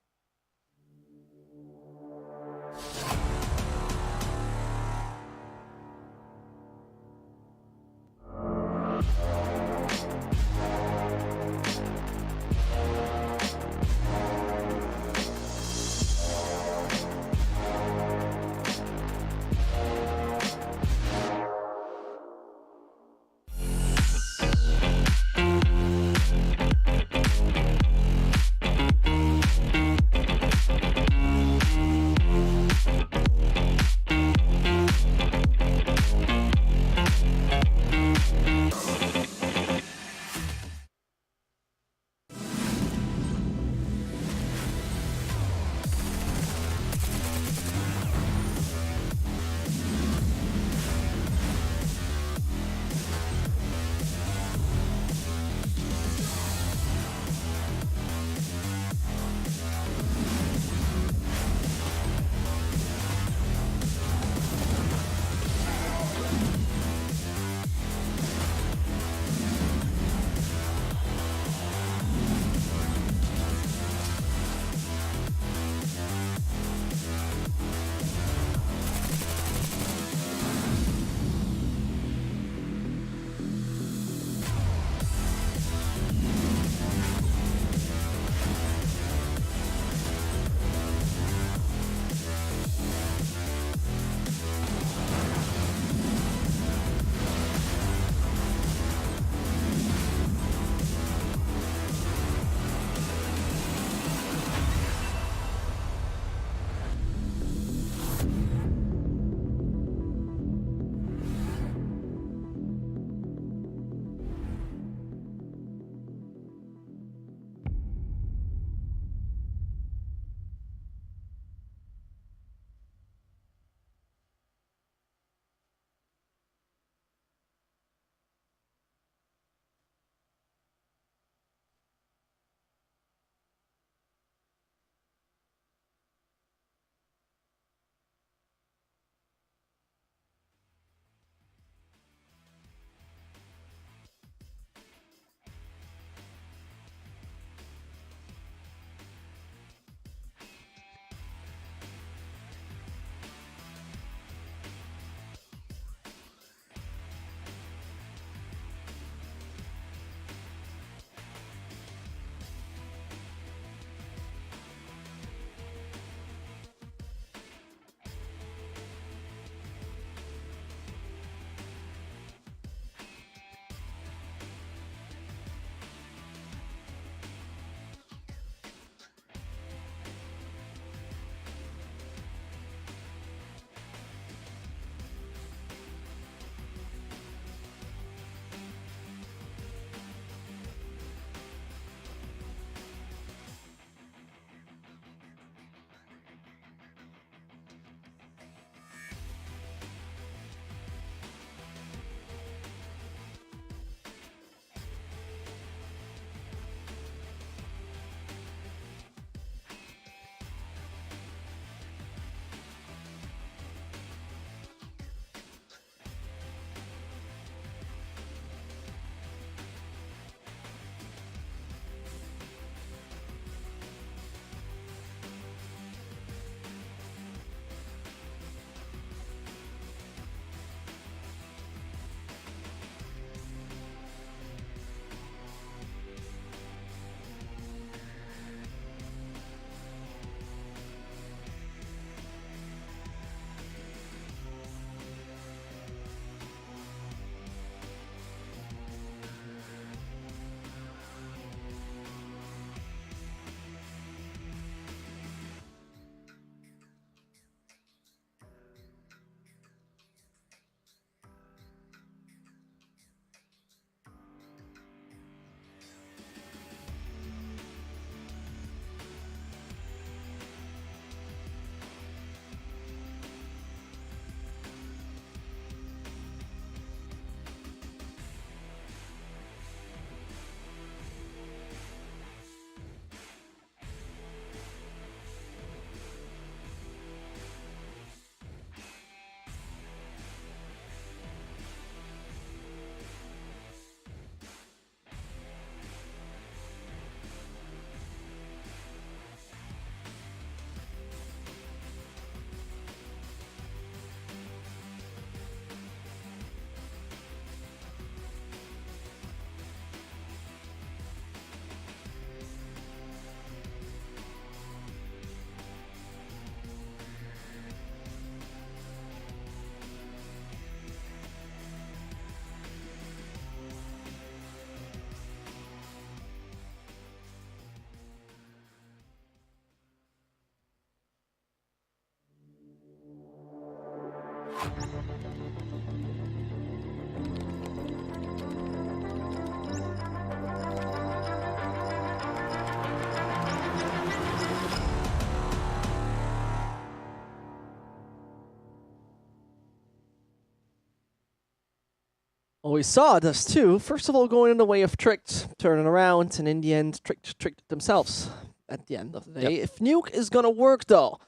Well, we saw this too. First of all, going in the way of Tricked, turning around, and in the end, Tricked themselves at the end of the day. Yep. If Nuke is gonna work though,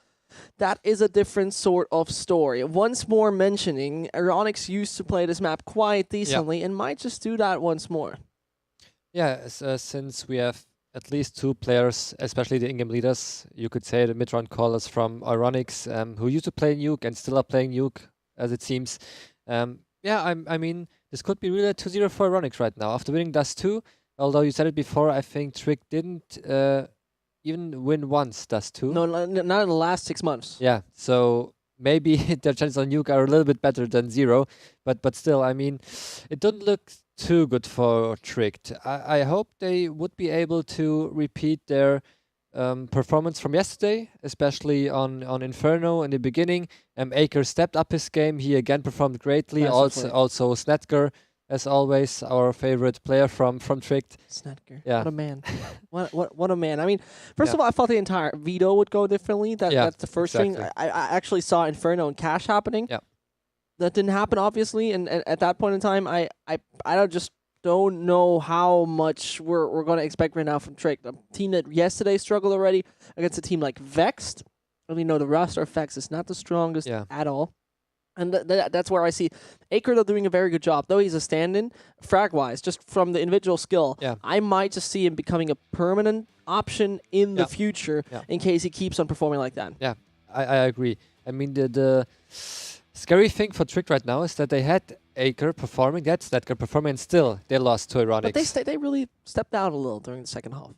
that is a different sort of story. Once more mentioning, EURONICS used to play this map quite decently and might just do that once more. Yeah, since we have at least 2 players, especially the in-game leaders, you could say the mid-round callers from EURONICS, who used to play Nuke and still are playing Nuke, as it seems. Yeah, I mean, this could be really a 2-0 for EURONICS right now. After winning Dust 2, although you said it before, I think Trick didn't even win once Dust 2. No, not in the last 6 months. Yeah, so maybe their chances on Nuke are a little bit better than 0, but still, I mean, it doesn't look too good for Tricked. I hope they would be able to repeat their performance from yesterday, especially on Inferno in the beginning. Aker stepped up his game. He again performed greatly. Massively. Also Snetker, as always, our favorite player from Tricked. Snetker. Yeah. What a man. what a man. I mean, first Yeah. of all, I thought the entire veto would go differently. Yeah, That's the first thing. exactly. I actually saw Inferno and Cash happening. Yeah. That didn't happen, obviously, and at that point in time, I don't know how much we're going to expect right now from Trick. A team that yesterday struggled already against a team like Vexed. And we know the roster of Vex is not the strongest Yeah. at all. And that's where I see Aker though doing a very good job. Though he's a stand-in, frag-wise, just from the individual skill, Yeah. I might just see him becoming a permanent option in the future Yeah. in case he keeps on performing like that. Yeah, I agree. I mean, the scary thing for Trick right now is that they had Aker performing, they had Snetker performing, and still they lost to EURONICS. But they really stepped out a little during the second half.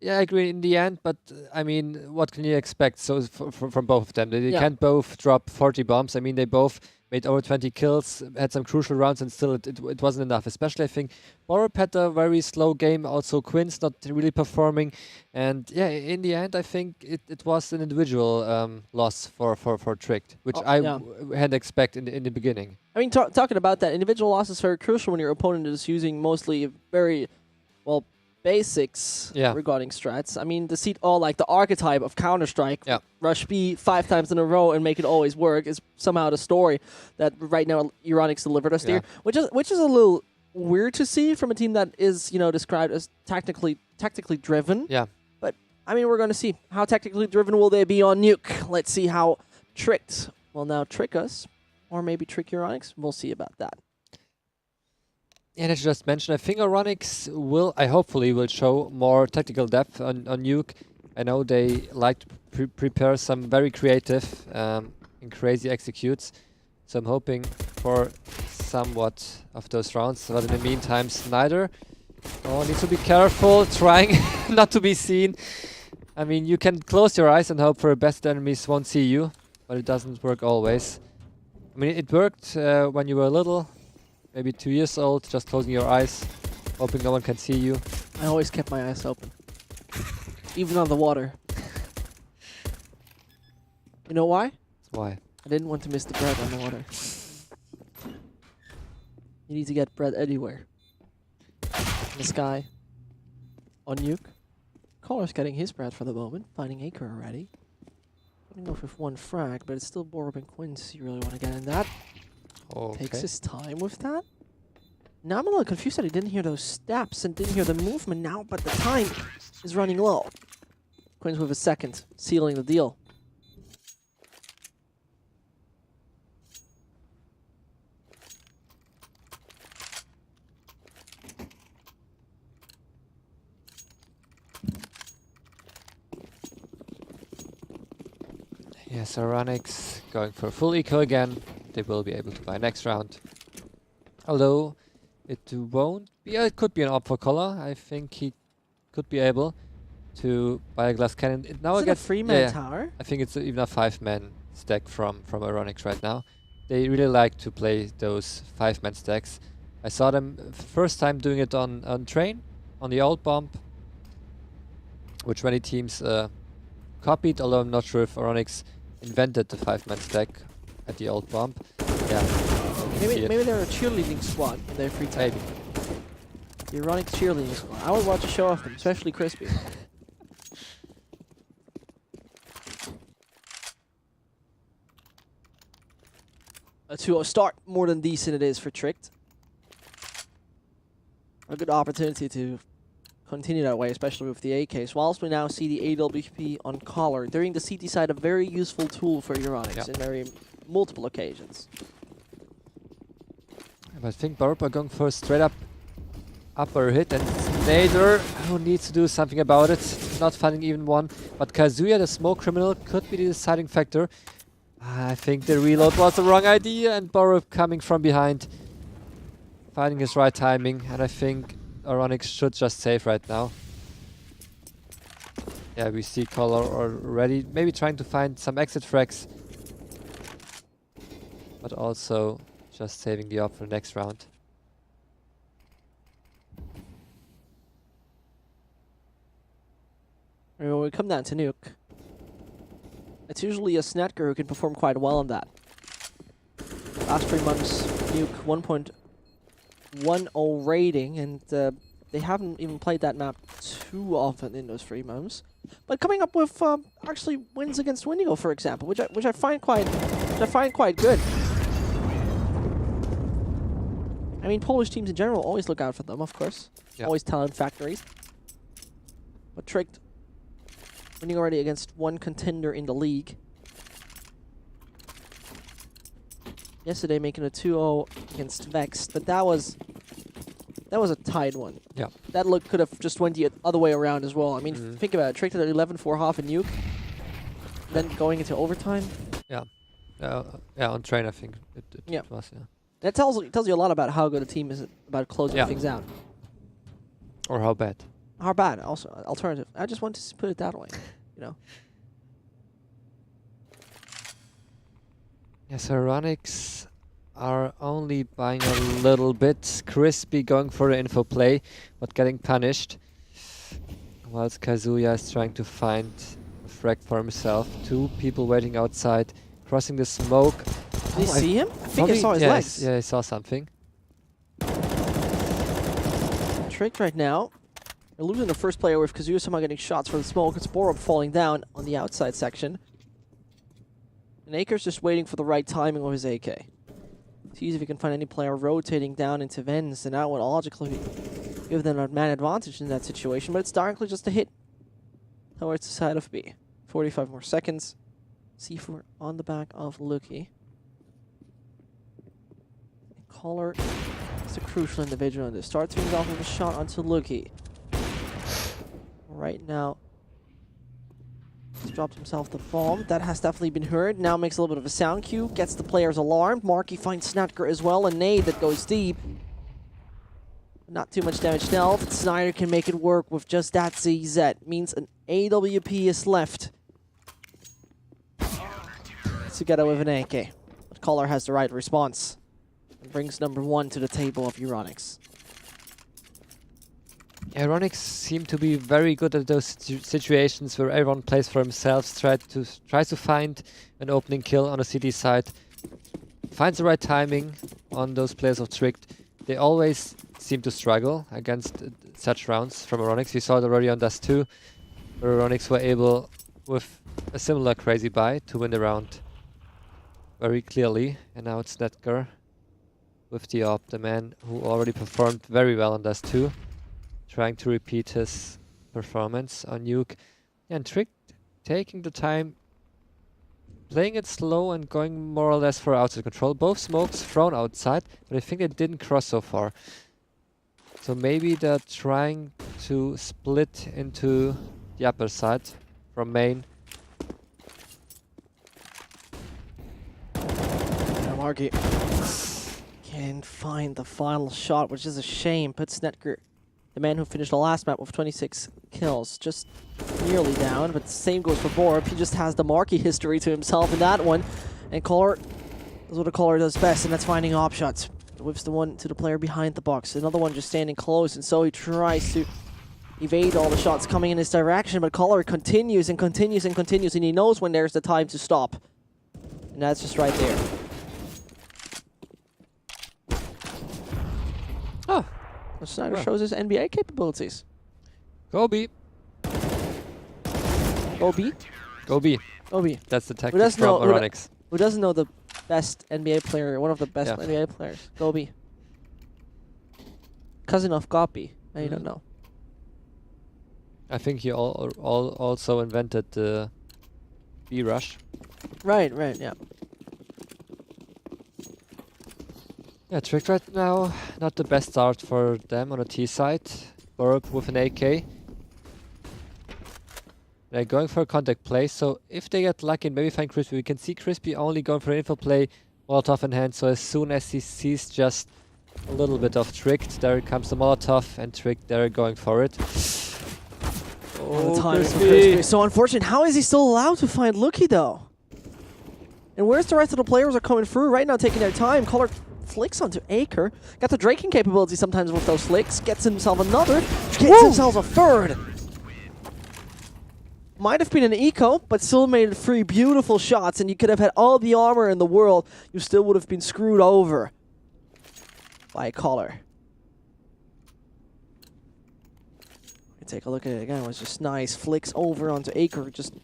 Yeah, I agree in the end, but I mean, what can you expect? So from both of them, they Yeah. can't both drop 40 bombs. I mean, they both made over 20 kills, had some crucial rounds, and still it wasn't enough. Especially, I think Borup had a very slow game. Also, Quinn's not really performing, and yeah, in the end, I think it was an individual loss for Tricked, which Oh, I yeah. hadn't expected in the beginning. I mean, talking about that, individual loss is very crucial when your opponent is using mostly very, well, basics Yeah. regarding strats. I mean, to see all like the archetype of Counter-Strike, Yeah. rush B 5 times in a row and make it always work is somehow the story that right now EURONICS delivered us Yeah. here, which is a little weird to see from a team that is, described as tactically driven. Yeah. But I mean, we're going to see how tactically driven will they be on Nuke. Let's see how Tricked will now trick us, or maybe trick EURONICS. We'll see about that. And I should just mention, I think EURONICS hopefully will show more tactical depth on Nuke. I know they like to prepare some very creative and crazy executes. So I'm hoping for somewhat of those rounds. But in the meantime, Snyder needs to be careful, trying not to be seen. I mean, you can close your eyes and hope for the best enemies won't see you, but it doesn't work always. I mean, it worked when you were little. Maybe 2 years old, just closing your eyes, hoping no one can see you. I always kept my eyes open, even on the water. You know why? Why? I didn't want to miss the bread on the water. You need to get bread anywhere. In the sky. On Nuke. Collar's getting his bread for the moment, finding Aker already. Running off with 1 frag, but it's still Borup and Quince. You really want to get in that. Okay. Takes his time with that. Now I'm a little confused that he didn't hear those steps and didn't hear the movement now, but the time is running low. Quince with a second, sealing the deal. Yes, EURONICS going for full eco again. They will be able to buy next round. Although it won't be, it could be an op for Collar. I think he could be able to buy a glass cannon. Now Is it a free-man tower? I think it's even a 5-man stack from EURONICS right now. They really like to play those 5-man stacks. I saw them first time doing it on Train, on the old bomb, which many teams copied, although I'm not sure if EURONICS invented the 5-man stack at the old bomb. Yeah. Maybe they're a cheerleading squad in their free time. Maybe. The EURONICS cheerleading squad. I would watch a show of them, especially Crispy. A 2-0 start, more than decent it is for Tricked. a good opportunity to continue that way, especially with the AKs. Whilst we now see the AWP on collar, during the CT side, a very useful tool for EURONICS in very multiple occasions. I think Barup are going for a straight up upper hit, and Nader, who needs to do something about it, not finding even one. But Kazuya, the smoke criminal, could be the deciding factor. I think the reload was the wrong idea, and Barup coming from behind, finding his right timing, and I think EURONICS should just save right now. Yeah, we see Color already, maybe trying to find some exit frags, but also just saving the op for the next round. When we come down to Nuke, it's usually a Snetker who can perform quite well on that. Last 3 months, Nuke 1.10 rating, and they haven't even played that map too often in those 3 months. But coming up with actually wins against Wendigo, for example, which I find quite good. I mean, Polish teams in general always look out for them, of course. Yeah. Always talent factories. But Tricked winning already against one contender in the league. Yesterday making a 2-0 against Vex, but that was a tied one. Yeah. That look could have just went the other way around as well. I mean, think about it. Tricked at 11-4 half and Nuke, then going into overtime. Yeah, on train I think it Yeah. was. Yeah. That tells you a lot about how good a team is about closing things out. Or how bad. How bad, also alternative. I just want to put it that way, you know. Yes, EURONICS are only buying a little bit. Crispy going for the info play, but getting punished. Whilst Kazuya is trying to find a frag for himself. 2 people waiting outside, crossing the smoke. Did you see him? I think I saw his legs. Yeah, I saw something. Tricked right now. They're losing the first player with Kazuya somehow getting shots for the smoke. It's Borup falling down on the outside section. And Aker's just waiting for the right timing with his AK. Sees if he can find any player rotating down into Vens, and that would logically give them a man advantage in that situation, but it's directly just a hit towards the side of B. 45 more seconds. C4 on the back of Luki. Collar is a crucial individual in this. Starts things off with a shot onto Luki. Right now, he's dropped himself the bomb. That has definitely been heard. Now makes a little bit of a sound cue. Gets the players alarmed. Marky finds Snetker as well. A nade that goes deep. Not too much damage now. But Snyder can make it work with just that ZZ. Means an AWP is left. Together with an AK. But Collar has the right response. And brings number 1 to the table of EURONICS. EURONICS seem to be very good at those situations where everyone plays for themselves, tries to find an opening kill on the CT side, finds the right timing on those players of Tricked. They always seem to struggle against such rounds from EURONICS. We saw it already on Dust 2, where EURONICS were able, with a similar crazy buy, to win the round very clearly. And now it's Netger with the op, the man who already performed very well on Dust 2. Trying to repeat his performance on Nuke. And Trick taking the time, playing it slow and going more or less for outside control. Both smokes thrown outside, but I think they didn't cross so far. So maybe they're trying to split into the upper side from main. Now Marky can't find the final shot, which is a shame. Puts Snetker, the man who finished the last map with 26 kills, just nearly down, but the same goes for Borup. He just has the Marky history to himself in that one. And Collar is what a Collar does best, and that's finding op shots. Whips the one to the player behind the box. Another one just standing close, and so he tries to evade all the shots coming in his direction, but Collar continues and continues and continues, and he knows when there's the time to stop. And that's just right there. Oh, Snyder shows his NBA capabilities. go B. Go B? Go B. Go B. That's the tactic doesn't from know- EURONICS. Who doesn't know the best NBA player, one of the best Yeah. NBA players? Go B. cousin of copy. I don't know. I think he also invented the B rush. Right, yeah. Yeah, Trick right now, not the best start for them on the T side. Borup with an AK. They're going for a contact play, so if they get lucky and maybe find Crispy, we can see Crispy only going for an info play, Molotov in hand, so as soon as he sees just a little bit of Tricked, there comes the Molotov, and Tricked, they're going for it. Oh, the timing for Crispy is so unfortunate. How is he still allowed to find Lucky, though? And where's the rest of the players are coming through right now, taking their time? Color flicks onto Acre. Got the draking capability sometimes with those flicks. Gets himself another. Gets himself a third. Might have been an eco, but still made it 3 beautiful shots, and you could have had all the armor in the world. You still would have been screwed over by Color. Take a look at it again. It was just nice. Flicks over onto Acre. Just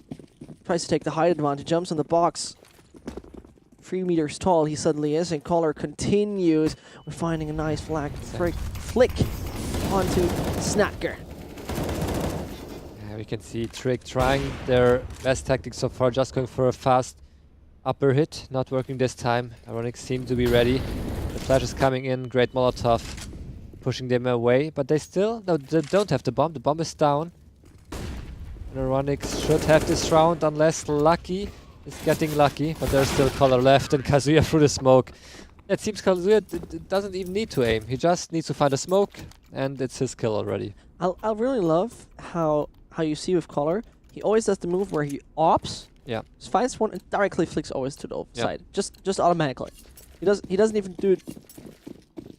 tries to take the height advantage. Jumps in the box. 3 meters tall he suddenly is, and Color continues with finding a nice flick onto Snacker. Yeah, we can see Trick trying their best tactics so far, just going for a fast upper hit. Not working this time. EURONICS seem to be ready. The flash is coming in. Great Molotov. Pushing them away, but they still they don't have the bomb. The bomb is down. EURONICS should have this round unless Lucky is getting lucky, but there's still Color left and Kazuya through the smoke. It seems Kazuya doesn't even need to aim. He just needs to find a smoke, and it's his kill already. I really love how you see with Color. He always does the move where he opts, just finds one and directly flicks always to the side, just automatically. He doesn't even do it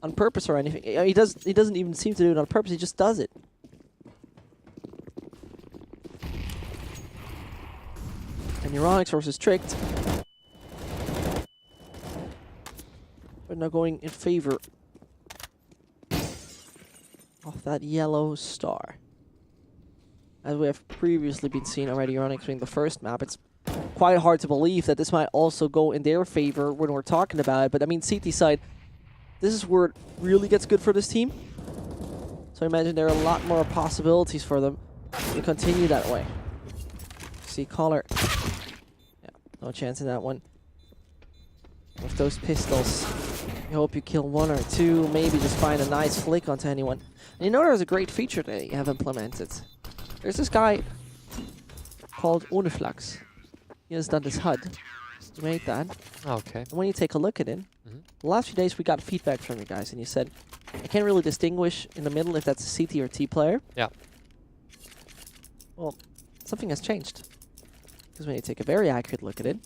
on purpose or anything. He doesn't even seem to do it on purpose. He just does it. And EURONICS versus Tricked. But now going in favor of that yellow star. As we have previously been seeing already, EURONICS being the first map, it's quite hard to believe that this might also go in their favor when we're talking about it. But I mean, CT side, this is where it really gets good for this team. So I imagine there are a lot more possibilities for them to continue that way. See Collar. Yeah, no chance in that one. With those pistols, you hope you kill 1 or 2, maybe just find a nice flick onto anyone. And you know there's a great feature that you have implemented. There's this guy called Uniflux. He has done this HUD. He made that. Okay. And when you take a look at it, the last few days we got feedback from you guys, and you said, I can't really distinguish in the middle if that's a CT or T player. Yeah. Well, something has changed. Because when you take a very accurate look at it,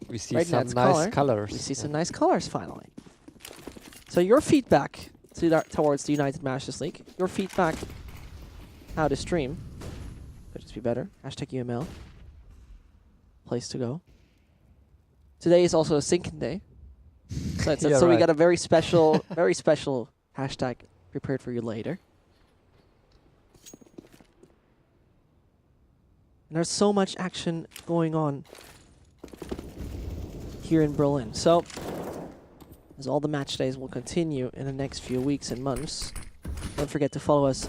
we see right some now nice color, colors. we see some nice colors finally. So your feedback towards the United Masters League, your feedback how to stream, could just be better. Hashtag UML. Place to go. Today is also a sinking day. So, so we got a very special hashtag prepared for you later. And there's so much action going on here in Berlin. So, as all the match days will continue in the next few weeks and months, don't forget to follow us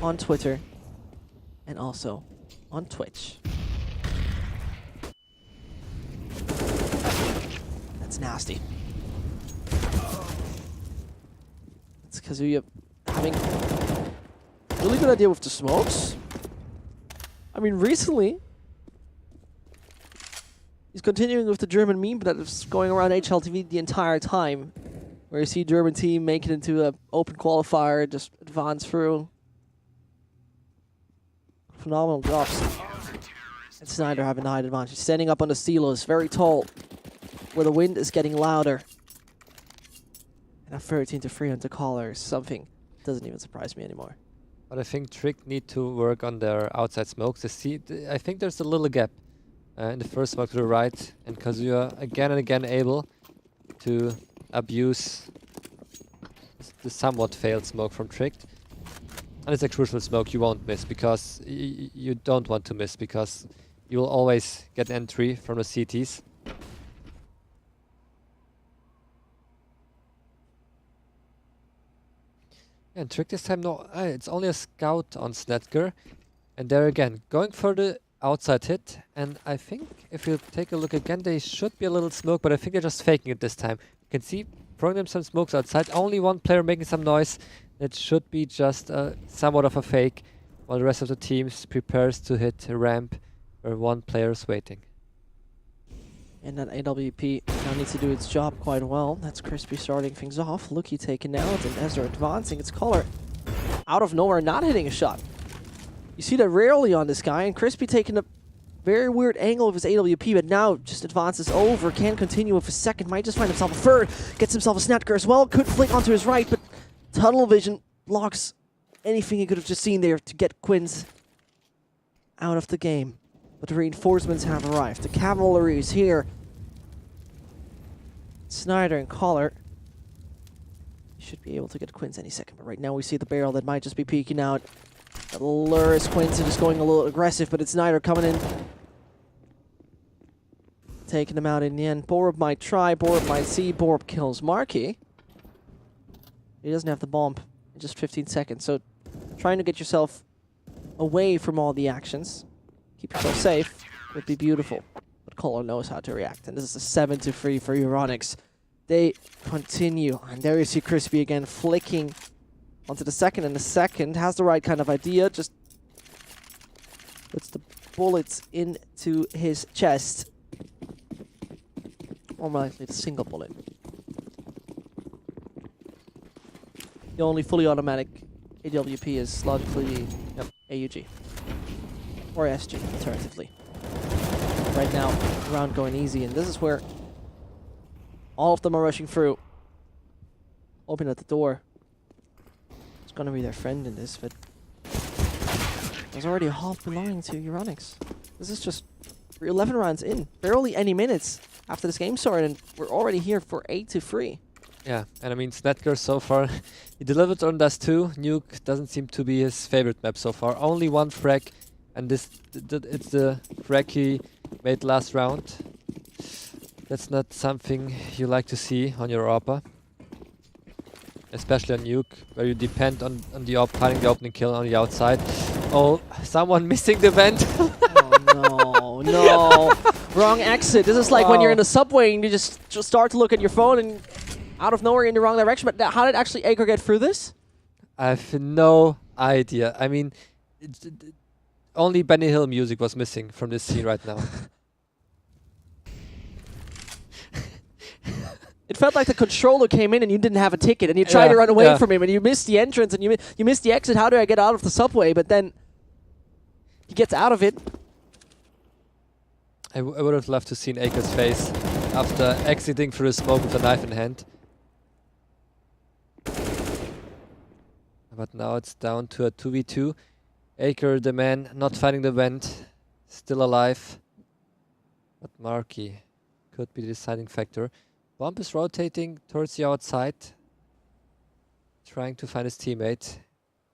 on Twitter and also on Twitch. That's nasty. It's Kazuya having a really good idea with the smokes. I mean, recently, he's continuing with the German meme that is going around HLTV the entire time, where you see German team make it into an open qualifier, just advance through. Phenomenal drops. And Snyder having the height advantage. Standing up on the silos, very tall, where the wind is getting louder. And a 13-3 onto Collar is something that doesn't even surprise me anymore. But I think Trick need to work on their outside smokes. I think there's a little gap in the first smoke to the right, and Kazuya again and again able to abuse the somewhat failed smoke from Trick. And it's a crucial smoke you won't miss, because you don't want to miss, because you will always get entry from the CTs. And Trick this time, no, it's only a scout on Snedker. And there again, going for the outside hit. And I think if you take a look again, they should be a little smoke, but I think they're just faking it this time. You can see throwing them some smokes outside. Only one player making some noise. It should be just somewhat of a fake, while the rest of the teams prepares to hit a ramp where one player is waiting. And that AWP now needs to do its job quite well. That's Crispy starting things off. Lucky taken out, and as they're advancing, it's Color out of nowhere not hitting a shot. You see that rarely on this guy, and Crispy taking a very weird angle of his AWP, but now just advances over, can't continue with a second, might just find himself a third, gets himself a Snedker as well, could flick onto his right, but tunnel vision blocks anything he could have just seen there to get Quins out of the game. But the reinforcements have arrived. The cavalry is here. Snyder and Collar should be able to get Quins any second. But right now we see the barrel that might just be peeking out. That lures Quins and just going a little aggressive, but it's Snyder coming in. Taking him out in the end. Borup might try, Borup might see, Borup kills Marky. He doesn't have the bomb in just 15 seconds, so trying to get yourself away from all the actions, keep yourself safe, would be beautiful. But Color knows how to react, and this is a 7-3 for EURONICS. They continue, and there you see Crispy again flicking onto the second, and the second has the right kind of idea, just puts the bullets into his chest. More likely the single bullet. The only fully automatic AWP is logically AUG. Or SG, alternatively. Right now, the round going easy, and this is where all of them are rushing through. Open at the door. It's gonna be their friend in this, but there's already a half belonging to EURONICS. This is just 11 rounds in, barely any minutes after this game started, and we're already here for 8-3. Yeah, and I mean, Snedker so far, he delivered on Dust 2. Nuke doesn't seem to be his favorite map so far. Only one frag, and it's the frag he made last round. That's not something you like to see on your AWP. Especially on Nuke, where you depend on the AWP finding the opening kill on the outside. Oh, someone missing the vent. Oh no, no. Wrong exit. This is like when you're in the subway and you just start to look at your phone and out of nowhere in the wrong direction. But how did actually Acre get through this? I have no idea. I mean, only Benny Hill music was missing from this scene right now. It felt like the controller came in and you didn't have a ticket and you tried to run away from him and you missed the entrance and you missed the exit. How do I get out of the subway? But then he gets out of it. I would have loved to seen Acre's face after exiting through the smoke with a knife in hand. But now it's down to a 2v2. Acre, the man, not finding the vent, still alive. But Marky could be the deciding factor. Bomb is rotating towards the outside, trying to find his teammate.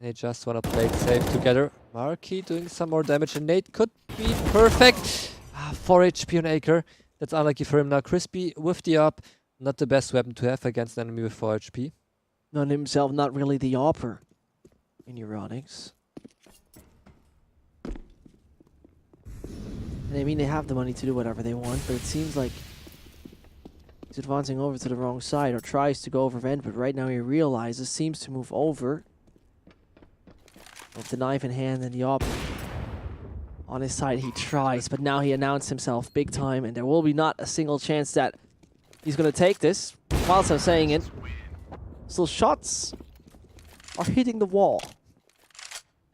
They just want to play it safe together. Marky doing some more damage, and Nate could be perfect. 4 HP on Acre. That's unlucky for him now. Crispy with the up, not the best weapon to have against an enemy with 4 HP. Not himself, not really the opper in EURONICS. And I mean, they have the money to do whatever they want, but it seems like he's advancing over to the wrong side or tries to go over vent, but right now he realizes, seems to move over. With the knife in hand and the op on his side, he tries, but now he announced himself big time, and there will be not a single chance that he's going to take this. Whilst I'm saying it, still shots are hitting the wall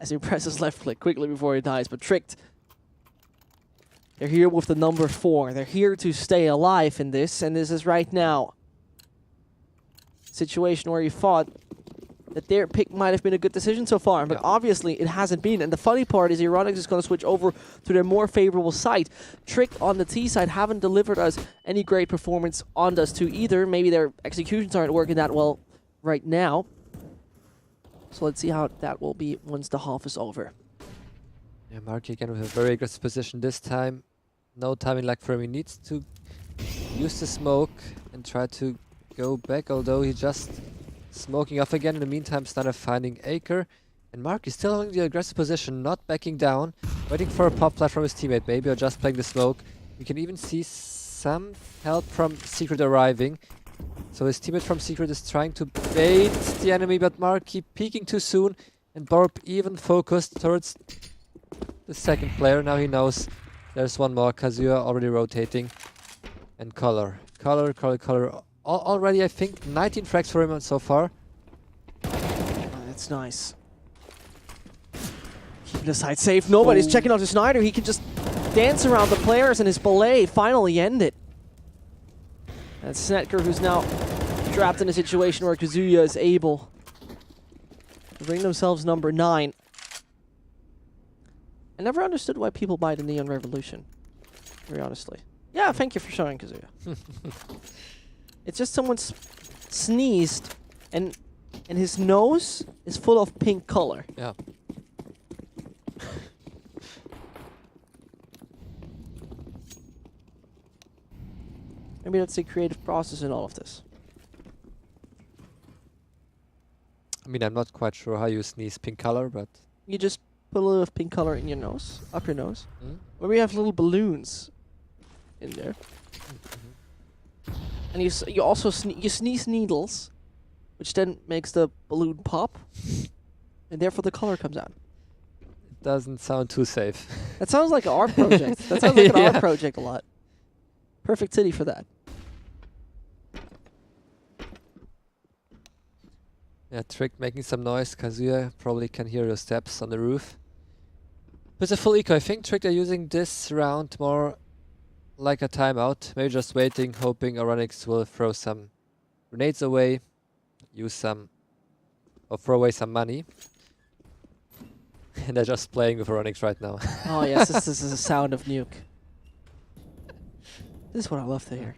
as he presses left click quickly before he dies, but Tricked. They're here with the number 4. They're here to stay alive in this, and this is right now a situation where you thought that their pick might have been a good decision so far, but obviously it hasn't been. And the funny part is EURONICS is going to switch over to their more favorable side. Tricked on the T side haven't delivered us any great performance on Dust 2 either. Maybe their executions aren't working that well right now. So let's see how that will be once the half is over. Yeah, Marky again with a very aggressive position this time. No timing lag for him. He needs to use the smoke and try to go back, although he just smoking off again. In the meantime, Stunner finding Acre. And Mark is still holding the aggressive position, not backing down, waiting for a pop flash from his teammate, maybe, or just playing the smoke. We can even see some help from Secret arriving. So his teammate from Secret is trying to bait the enemy, but Mark keep peeking too soon. And Borb even focused towards the second player. Now he knows there's one more. Kazuya already rotating. And Color. Color. Already, I think, 19 frags for him so far. That's nice. Keeping the side safe. Nobody's checking out the Snyder. He can just dance around the players, and his belay finally ended. And Snekker, who's now trapped in a situation where Kazuya is able to bring themselves number 9. I never understood why people buy the Neon Revolution, very honestly. Yeah, thank you for showing, Kazuya. It's just someone sneezed, and his nose is full of pink color. Yeah. Maybe that's the creative process in all of this. I mean, I'm not quite sure how you sneeze pink color, but... You just put a little of pink color in your nose, up your nose. Mm. Or we have little balloons in there. And you also sneeze needles, which then makes the balloon pop, and therefore the color comes out. It doesn't sound too safe. That sounds like an art project. That sounds like an Yeah. art project a lot. Perfect city for that. Yeah, Trick making some noise. Kazuya probably can hear your steps on the roof. With a full eco, I think Trick are using this round more like a timeout. Maybe just waiting, hoping EURONICS will throw some grenades away, use some, or throw away some money. And they're just playing with EURONICS right now. Oh yes, this is the sound of nuke. This is what I love to hear.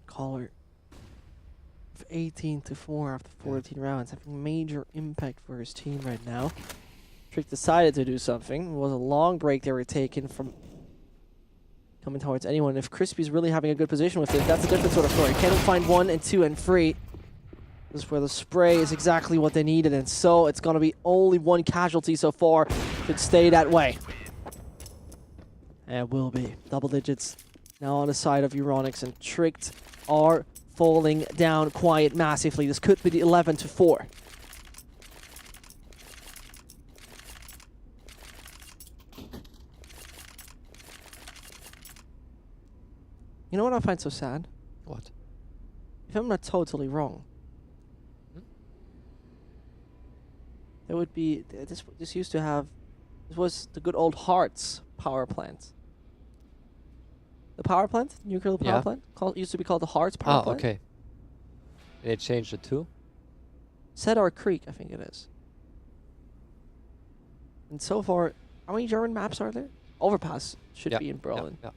Caller. 18-4 after 14 rounds, having major impact for his team right now. Trick decided to do something. It was a long break they were taking from coming towards anyone. If Crispy's really having a good position with it, that's a different sort of story. Can find 1 and 2 and 3. This is where the spray is exactly what they needed, and so it's going to be only 1 casualty so far. Should stay that way. And it will be. Double digits now on the side of EURONICS, and Tricked are falling down quite massively. This could be the 11-4. You know what I find so sad? What? If I'm not totally wrong, there would be this used to have, this was the good old Hearts power plant. The power plant, nuclear power plant, used to be called the Hearts power plant. Okay. They changed it too? Cedar Creek, I think it is. And so far, how many German maps are there? Overpass should be in Berlin. Yeah.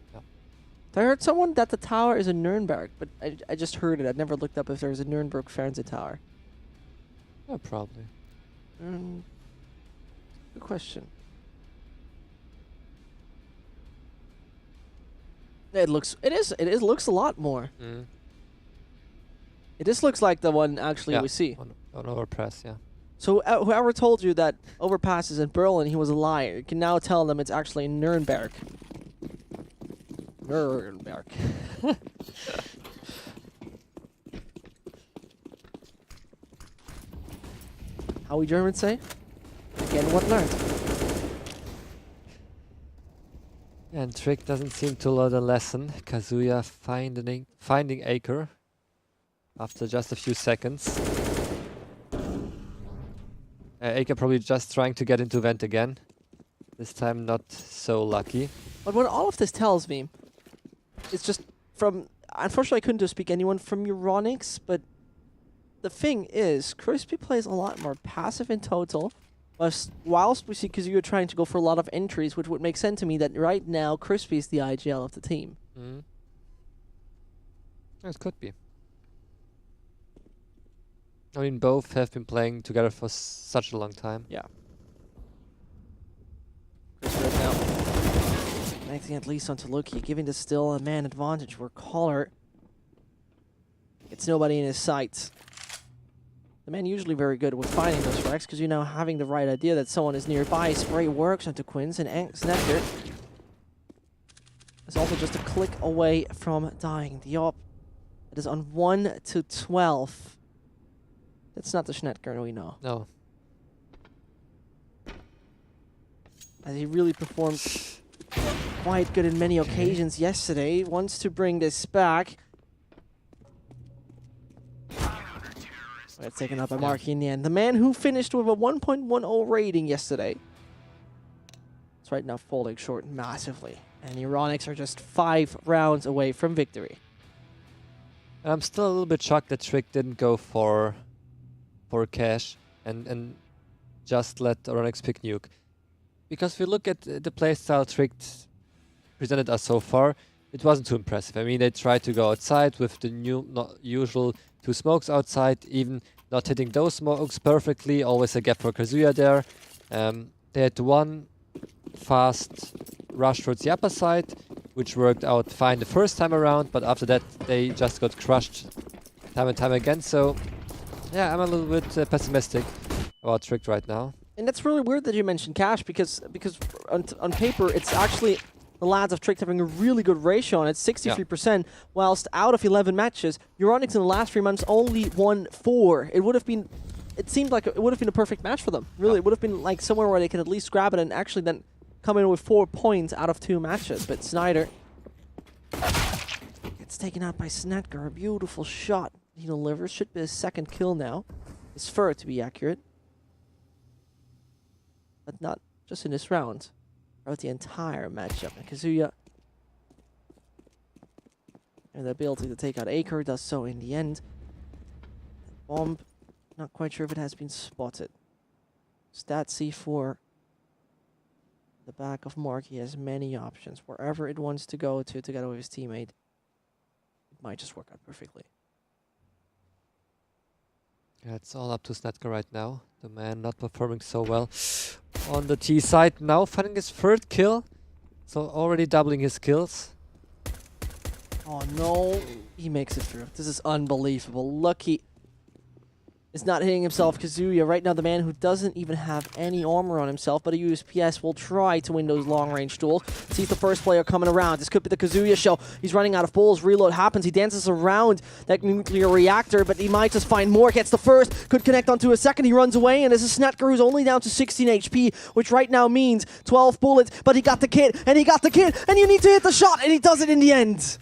I heard someone that the tower is in Nuremberg, but I just heard it. I never looked up if there's a Nuremberg Fernseh tower. Yeah, probably. Good question. It looks a lot more. Mm. It just looks like the one actually we see. On Overpass, yeah. So whoever told you that Overpass is in Berlin, he was a liar. You can now tell them it's actually in Nuremberg. Nuremberg. How we Germans say? Again, what learned? And Trick doesn't seem to learn a lesson. Kazuya finding Acre after just a few seconds. Acre probably just trying to get into vent again. This time not so lucky. But what all of this tells me, it's just from, unfortunately I couldn't just speak anyone from EURONICS, but the thing is, Crispy plays a lot more passive in total, whilst we see Kazuya trying to go for a lot of entries, which would make sense to me that right now Crispy is the IGL of the team. Mm. It could be. I mean, both have been playing together for such a long time. Yeah. Crispy right now connecting at least onto Lucky, giving the still a man advantage where Collar gets nobody in his sights. The man usually very good with finding those frags because, you know, having the right idea that someone is nearby. Spray works onto Quins and Snekker is also just a click away from dying. The op it is on 1 to 12. That's not the Snekker we know. No. As he really performed quite good in many occasions yesterday. Wants to bring this back. It's taken up by Marky in the end. The man who finished with a 1.10 rating yesterday. It's right now falling short massively. And EURONICS are just 5 rounds away from victory. And I'm still a little bit shocked that Trick didn't go for cash and just let EURONICS pick nuke. Because if you look at the playstyle Trick presented us so far, it wasn't too impressive. I mean, they tried to go outside with the usual 2 smokes outside, even not hitting those smokes perfectly. Always a gap for Kazuya there. They had 1 fast rush towards the upper side, which worked out fine the first time around, but after that they just got crushed time and time again. So yeah, I'm a little bit pessimistic about Trick right now. And that's really weird that you mentioned cash because on paper it's actually the lads of Trick having a really good ratio on it, 63%, whilst out of 11 matches, EURONICS in the last 3 months only won 4. It seemed like it would have been a perfect match for them. Really, it would have been like somewhere where they could at least grab it and actually then come in with 4 points out of 2 matches. But Snyder gets taken out by Snekker. A beautiful shot he delivers. Should be his 2nd kill now. His 3rd to be accurate. But not just in this round. Throughout the entire matchup. And Kazuya and the ability to take out Aker does so in the end. Bomb, not quite sure if it has been spotted. Stat C4. The back of Mark, he has many options. Wherever it wants to go to together with his teammate, it might just work out perfectly. Yeah, it's all up to Snekker right now. The man not performing so well on the T side. Now finding his 3rd kill. So already doubling his kills. Oh no, he makes it through. This is unbelievable. Lucky is not hitting himself. Kazuya right now, the man who doesn't even have any armor on himself, but a USPS will try to win those long-range duels. Sees the first player coming around. This could be the Kazuya show. He's running out of bullets. Reload happens. He dances around that nuclear reactor, but he might just find more. Gets the first. Could connect onto a second. He runs away, and this is Snekker, who's only down to 16 HP, which right now means 12 bullets, but he got the kit, and he got the kit, and you need to hit the shot, and he does it in the end.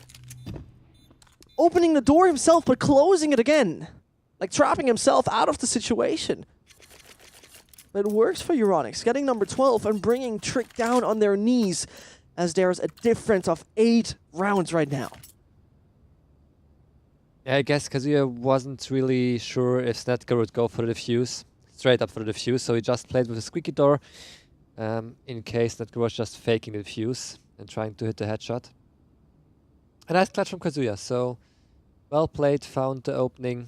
Opening the door himself, but closing it again. Like trapping himself out of the situation. But it works for EURONICS, getting number 12 and bringing Trick down on their knees as there's a difference of 8 rounds right now. Yeah, I guess Kazuya wasn't really sure if Snekker would go for the defuse, straight up for the defuse, so he just played with a squeaky door in case Snekker was just faking the defuse and trying to hit the headshot. A nice clutch from Kazuya, so well played, found the opening.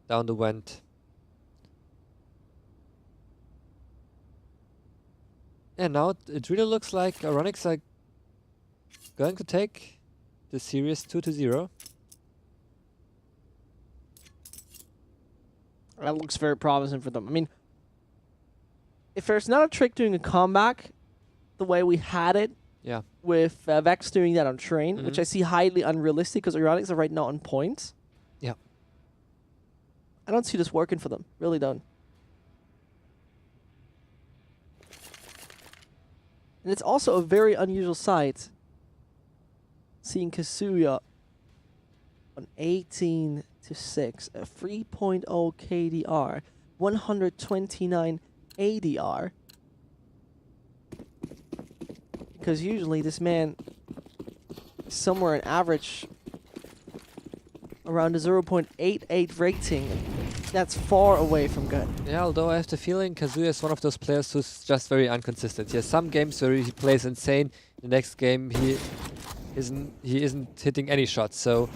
Down the vent. And now it really looks like EURONICS are going to take the series 2-0. That looks very promising for them. I mean, if there's not a Trick doing a comeback the way we had it, with Vex doing that on Train, which I see highly unrealistic because EURONICS are right now on points. Yeah. I don't see this working for them. Really don't. And it's also a very unusual sight seeing Kazuya on 18-6, a 3.0 KDR, 129 ADR. Because usually this man is somewhere an average around a 0.88 rating. That's far away from good. Yeah, although I have the feeling Kazuya is one of those players who's just very inconsistent. He has some games where he plays insane. The next game he isn't hitting any shots. So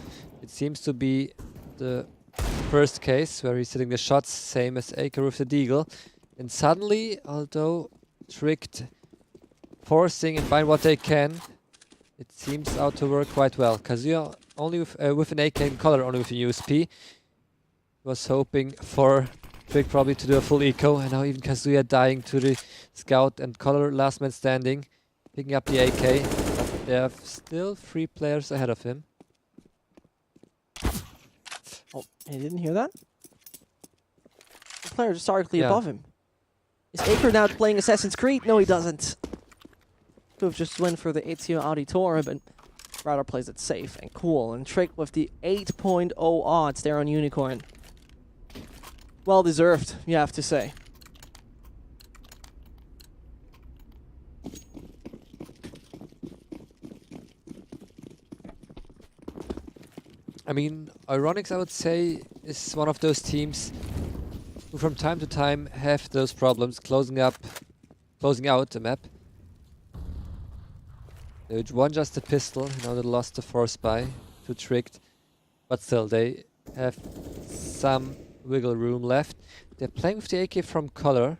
it seems to be the first case where he's hitting the shots, same as Aker with the Deagle. And suddenly, although Tricked forcing and buying what they can. It seems out to work quite well. Kazuya only with an AK in color, only with a USP. Was hoping for Trick probably to do a full eco, and now even Kazuya dying to the scout and color, last man standing, picking up the AK. But there are still 3 players ahead of him. Oh, he didn't hear that? The player just directly Yeah. above him. Is Aker now playing Assassin's Creed? No, he doesn't. Could have just went for the Ezio Auditore, but rather plays it safe and cool. And Trick with the 8.0 odds there on Unicorn. Well deserved, you have to say. I mean, EURONICS, I would say, is one of those teams who from time to time have those problems closing out the map. They won just a pistol, now they lost the force by, too tricked. But still, they have some wiggle room left. They're playing with the AK from color.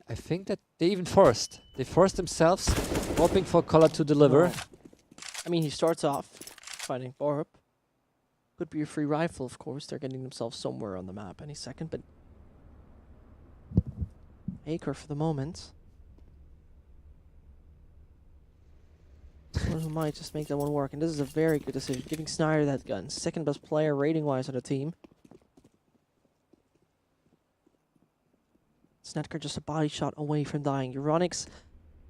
I think that they even forced. They forced themselves, hoping for color to deliver. No. I mean, he starts off fighting Borup. Could be a free rifle, of course. They're getting themselves somewhere on the map any second, but Aker for the moment. Someone who might just make that one work, and this is a very good decision. Giving Snyder that gun. Second best player rating-wise on the team. Snetker just a body shot away from dying. EURONICS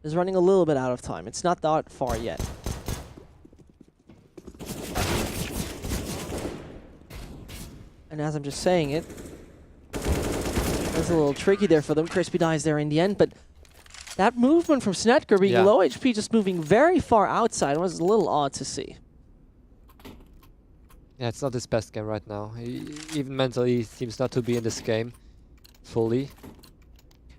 is running a little bit out of time. It's not that far yet. And as I'm just saying it, it's a little tricky there for them. Crispy dies there in the end, but that movement from Snetker being low HP, just moving very far outside, was a little odd to see. Yeah, it's not his best game right now. Even mentally, he seems not to be in this game fully.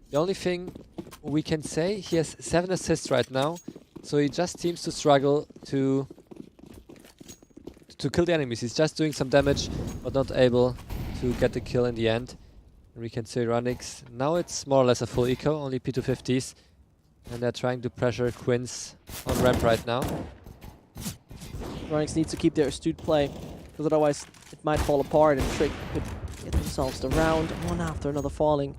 The only thing we can say, he has 7 assists right now, so he just seems to struggle to kill the enemies. He's just doing some damage, but not able to get the kill in the end. And we can say EURONICS, now it's more or less a full eco, only P250s. And they're trying to pressure Quince on ramp right now. EURONICS needs to keep their astute play, because otherwise it might fall apart and Trick could get themselves the round, one after another falling.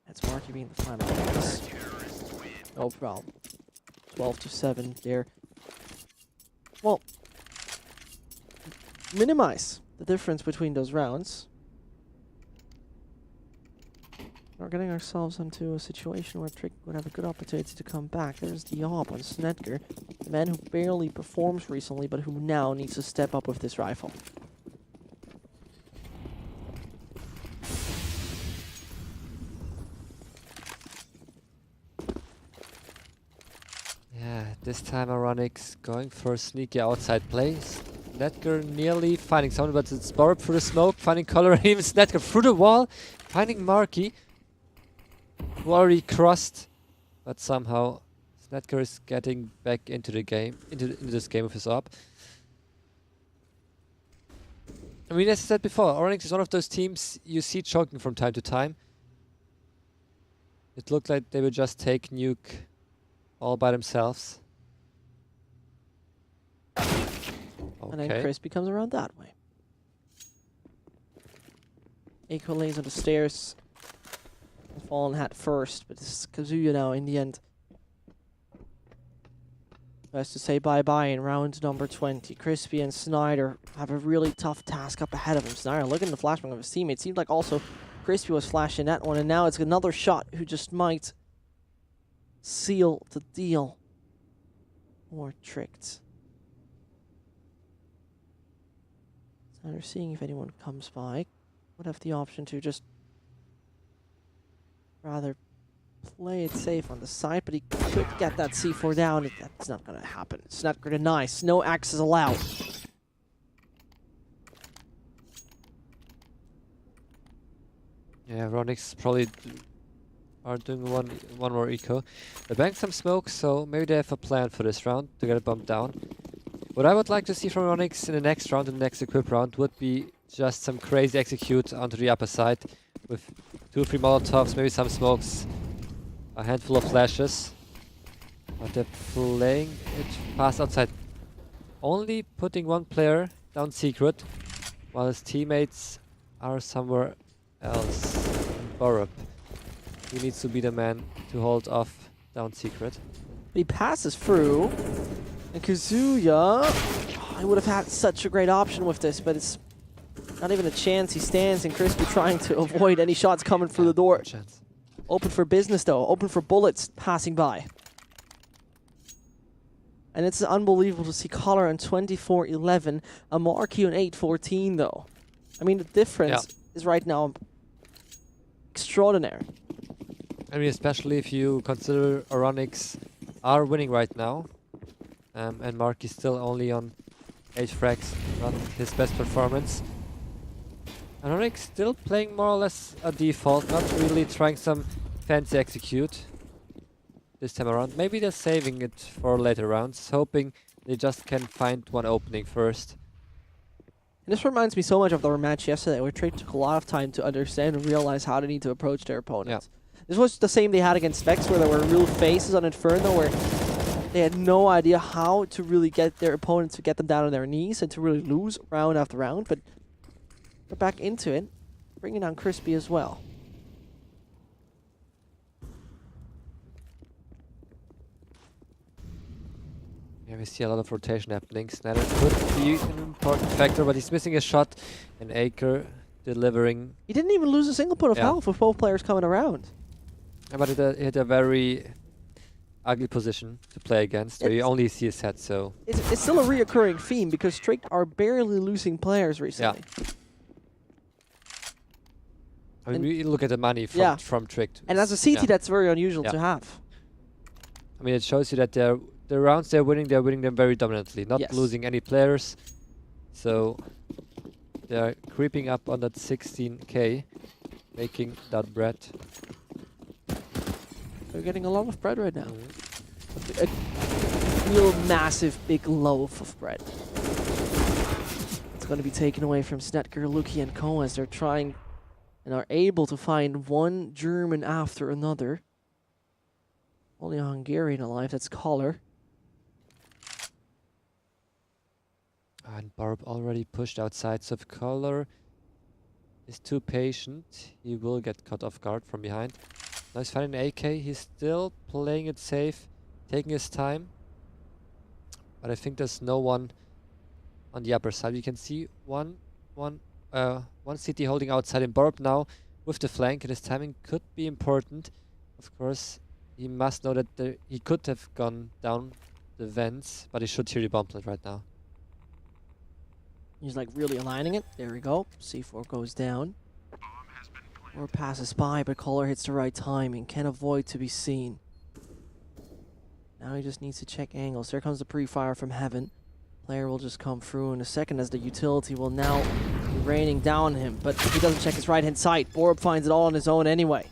That's Marky being the final boss. No problem. 12-7 there. Well, minimize the difference between those rounds. We're getting ourselves into a situation where Trick would have a good opportunity to come back. There's the op on Snetker, the man who barely performs recently, but who now needs to step up with this rifle. Yeah, this time EURONICS going for a sneaky outside play. Snetker nearly finding someone, but it's Borup through the smoke, finding color, and even Snetker through the wall, finding Marky, who already crossed, but somehow Snetker is getting back into the game, into this game with his op. I mean, as I said before, EURONICS is one of those teams you see choking from time to time. It looked like they would just take nuke all by themselves. And then Crispy comes around that way. Eiko lays on the stairs. Fallen hat first, but this is Kazuya now in the end. Has to say bye-bye in round number 20. Crispy and Snyder have a really tough task up ahead of him. Snyder looking at the flashbang of his teammate. Seemed like also Crispy was flashing that one, and now it's another shot who just might seal the deal. Or tricked. Snyder seeing if anyone comes by. Would have the option to just rather play it safe on the side, but he could get that C4 down. That's not going to happen. It's not going to nice. No axes allowed. Yeah, EURONICS probably are doing one more eco. They banked some smoke, so maybe they have a plan for this round to get it bumped down. What I would like to see from EURONICS in the next round, in the next equip round, would be just some crazy execute onto the upper side with 2 or 3 Molotovs, maybe some smokes, a handful of flashes. But they're playing it fast outside. Only putting one player down secret, while his teammates are somewhere else. Borup. He needs to be the man to hold off down secret. He passes through. And Kazuya, I would have had such a great option with this, but it's not even a chance. He stands and Crispy trying to avoid any shots coming through the door. No chance. Open for business though, open for bullets passing by. And it's unbelievable to see Collar on 24-11, a Marquee on 8-14 though. I mean, the difference is right now extraordinary. I mean, especially if you consider EURONICS are winning right now. And Mark is still only on 8 frags, not his best performance. EURONICS still playing more or less a default, not really trying some fancy execute this time around. Maybe they're saving it for later rounds, hoping they just can find one opening first. And this reminds me so much of our match yesterday, where Trade took a lot of time to understand and realize how they need to approach their opponents. This was the same they had against Vex, where there were real phases on Inferno where they had no idea how to really get their opponents to get them down on their knees and to really lose round after round. But we're back into it, bringing down Crispy as well. Yeah, we see a lot of rotation happening. Sneller could be an important factor, but he's missing a shot. And Acre delivering. He didn't even lose a single point of health with both players coming around. Yeah, but he had a very ugly position to play against, where you only see his head, so... It's still a reoccurring theme, because Strict are barely losing players recently. Yeah. I mean, we look at the money from Tricked. And as a CT, that's very unusual to have. I mean, it shows you that the rounds they're winning them very dominantly, not losing any players. So they're creeping up on that 16k, making that bread. They're getting a lot of bread right now. A real massive big loaf of bread. It's going to be taken away from Snetker, Luki, and Co as they're trying and are able to find one German after another. Only a Hungarian alive, that's Collar. And Barb already pushed outside, so if Collar is too patient, he will get caught off guard from behind. Now he's finding an AK, he's still playing it safe, taking his time. But I think there's no one on the upper side. We can see one CT holding outside in Borb now with the flank, and his timing could be important. Of course, he must know that he could have gone down the vents, but he should hear the bomb plant right now. He's like really aligning it. There we go. C4 goes down. Or passes by, but Collar hits the right timing. Can't avoid to be seen. Now he just needs to check angles. There comes the pre-fire from Heaven. Player will just come through in a second as the utility will now be raining down him. But he doesn't check his right-hand side. Borb finds it all on his own anyway.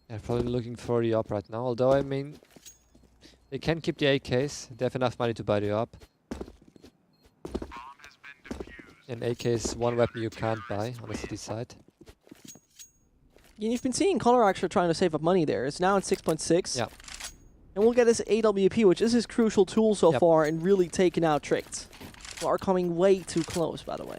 Yeah, probably looking for the op right now. Although, I mean, they can keep the AKs. They have enough money to buy the op. And AK is one weapon you can't buy on the city side. You've been seeing Collar actually trying to save up money there. It's now at 6.6. Yeah. And we'll get his AWP, which is his crucial tool so far in really taking out Tricked. Who are coming way too close, by the way.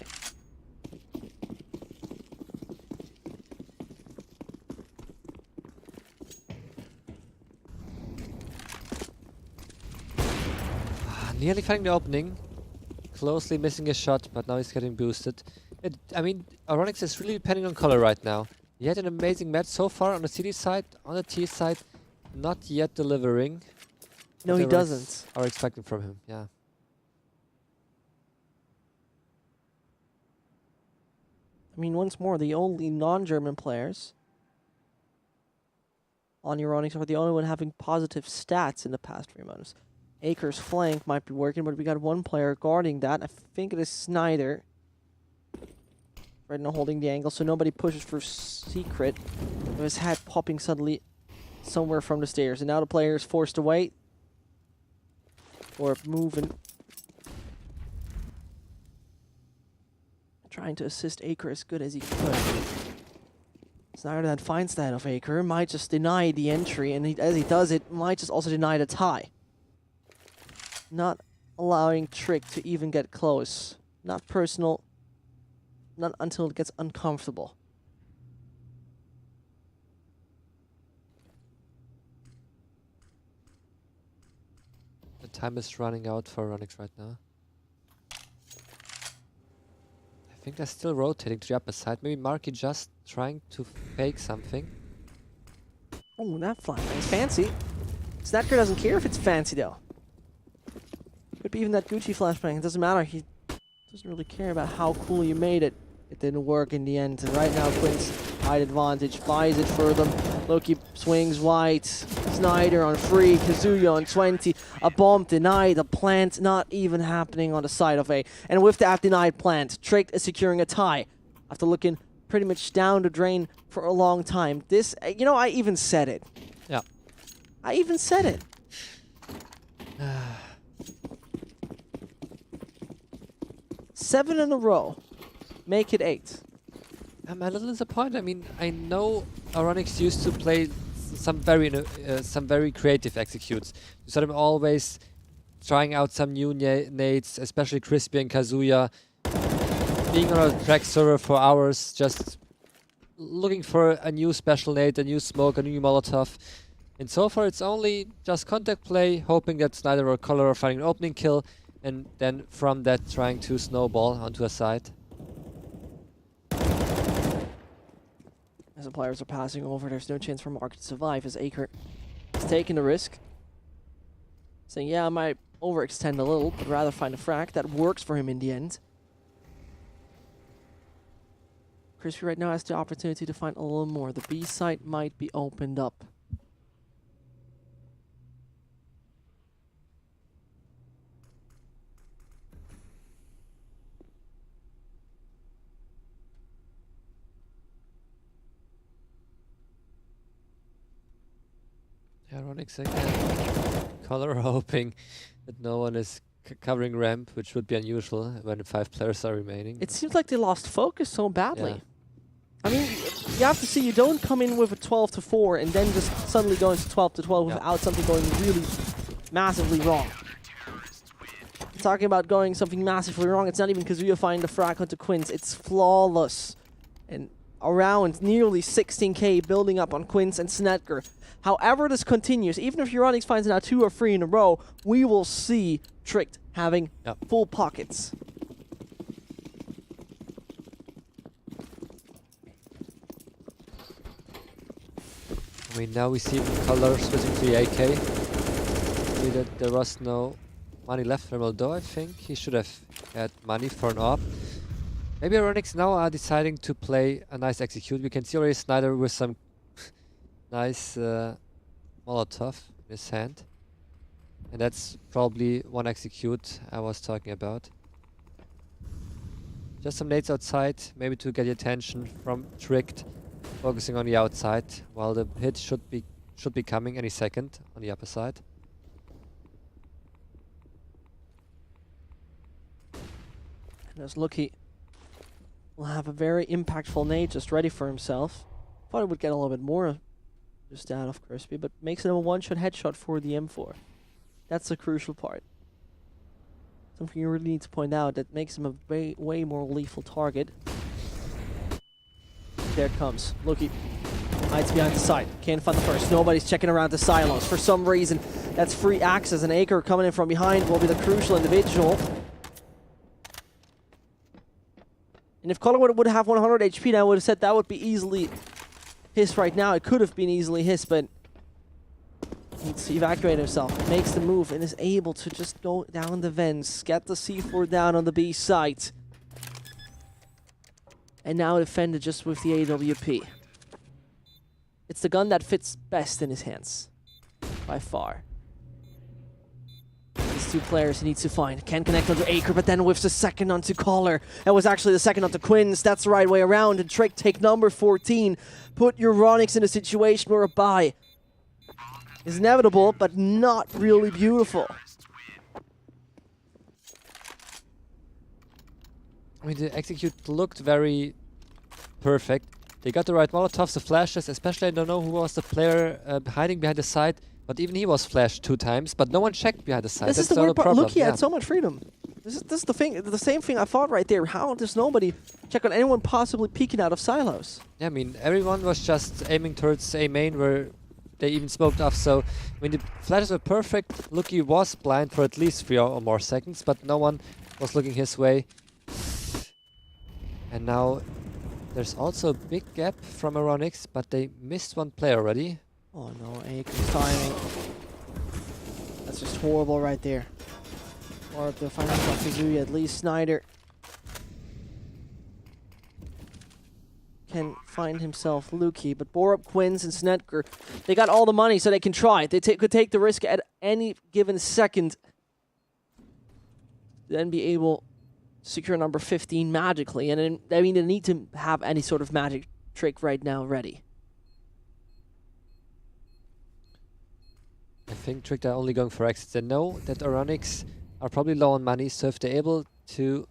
Nearly finding the opening. Closely missing a shot, but now he's getting boosted. I mean, EURONICS is really depending on Color right now. He had an amazing match so far on the CD side, on the T side, not yet delivering. No, he doesn't. Are expecting from him, yeah. I mean, once more, the only non-German players on EURONICS are the only one having positive stats in the past 3 months. Acre's flank might be working, but we got one player guarding that. I think it is Snyder. Right now holding the angle, so nobody pushes for secret. With his head popping suddenly somewhere from the stairs. And now the player is forced to wait. Or moving. Try trying to assist Acre as good as he could. Snyder that finds that of Acre, might just deny the entry, and as he does it, might just also deny the tie. Not allowing Trick to even get close. Not personal, not until it gets uncomfortable. The time is running out for EURONICS right now. I think they're still rotating to the upper side. Maybe Marky just trying to fake something. Oh, that flashbang is fancy. Snatker doesn't care if it's fancy though. Could be even that Gucci flashbang. It doesn't matter. He doesn't really care about how cool you made it. It didn't work in the end. And right now, Quinn's height advantage buys it for them. Loki swings white. Snyder on free. Kazuya on 20. A bomb denied. A plant not even happening on the side of A. And with that denied plant, Trick is securing a tie. After looking pretty much down the drain for a long time. This, you know, I even said it. Yeah. I even said it. 7 in a row. Make it 8. I'm a little disappointed. I mean, I know EURONICS used to play some very creative executes. You saw them always trying out some new nades, especially Crispy and Kazuya, being on a track server for hours, just looking for a new special nade, a new smoke, a new Molotov. And so far it's only just contact play, hoping that Snyder or Color are finding an opening kill, and then from that trying to snowball onto a side. As the players are passing over, there's no chance for Mark to survive as Acre is taking the risk. Saying, yeah, I might overextend a little, but rather find a frag that works for him in the end. Crispy right now has the opportunity to find a little more. The B site might be opened up. EURONICS again. Color hoping that no one is covering ramp, which would be unusual when 5 players are remaining. It seems like they lost focus so badly. Yeah. I mean, you have to see, you don't come in with a 12-4 and then just suddenly go into 12-12 without something going really massively wrong. Talking about going something massively wrong, it's not even Kazuya finding the frag onto Quince, it's flawless. And around nearly 16k building up on Quince and Snedker. However this continues, even if EURONICS finds now 2 or 3 in a row, we will see Tricked having full pockets. I mean, now we see Color switching to the AK. Maybe that there was no money left from although I think he should have had money for an AWP. Maybe EURONICS now are deciding to play a nice execute. We can see already Snyder with some nice Molotov in his hand. And that's probably one execute I was talking about. Just some nades outside, maybe to get the attention from Tricked, focusing on the outside, while the hit should be coming any second on the upper side. And as Lucky will have a very impactful nade just ready for himself. Thought it would get a little bit more just out of Crispy, but makes it a one-shot headshot for the M4. That's the crucial part. Something you really need to point out that makes him a way more lethal target. There it comes. Loki hides behind the side. Can't find the first. Nobody's checking around the silos. For some reason, that's free access. And Acre coming in from behind will be the crucial individual. And if Colin would have 100 HP, I would have said that would be easily his right now. It could have been easily his, but needs to evacuate himself. Makes the move and is able to just go down the vents, get the C4 down on the B site. And now defended just with the AWP. It's the gun that fits best in his hands, by far. These 2 players he needs to find. Can connect onto Acre, but then whiffs the second onto Collar. That was actually the second onto Quinns. That's the right way around. And Trick take number 14. Put EURONICS in a situation where a buy is inevitable, but not really beautiful. I mean, the execute looked very perfect. They got the right Molotovs, the flashes, especially I don't know who was the player hiding behind the side, but even he was flashed 2 times, but no one checked behind the side. This is That's the weird part. problem. Luki had so much freedom. This is the thing, the same thing I thought right there. How does nobody check on anyone possibly peeking out of silos? Yeah, I mean, everyone was just aiming towards A main where they even smoked off, so I mean, the flashes were perfect. Luki was blind for at least 3 or more seconds, but no one was looking his way. And now there's also a big gap from EURONICS, but they missed 1 player already. Oh no, Aker's timing. That's just horrible right there. Or if they'll find out Kazuya, at least Snyder can find himself Luki, but Borup, Quins, and Snetker, they got all the money so they can try it. They could take the risk at any given second, then be able to secure number 15 magically. And then, I mean, they need to have any sort of magic trick right now ready. I think Trick are only going for exits. They know that EURONICS are probably low on money, so if they're able to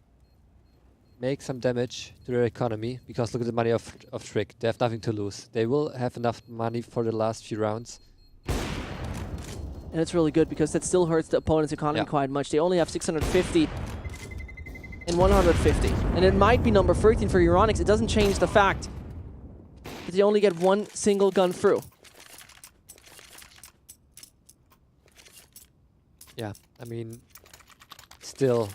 make some damage to their economy, because look at the money of Trick, they have nothing to lose. They will have enough money for the last few rounds. And it's really good because that still hurts the opponent's economy quite much. They only have 650 and 150. And it might be number 13 for EURONICS. It doesn't change the fact that they only get 1 single gun through. Yeah, I mean, still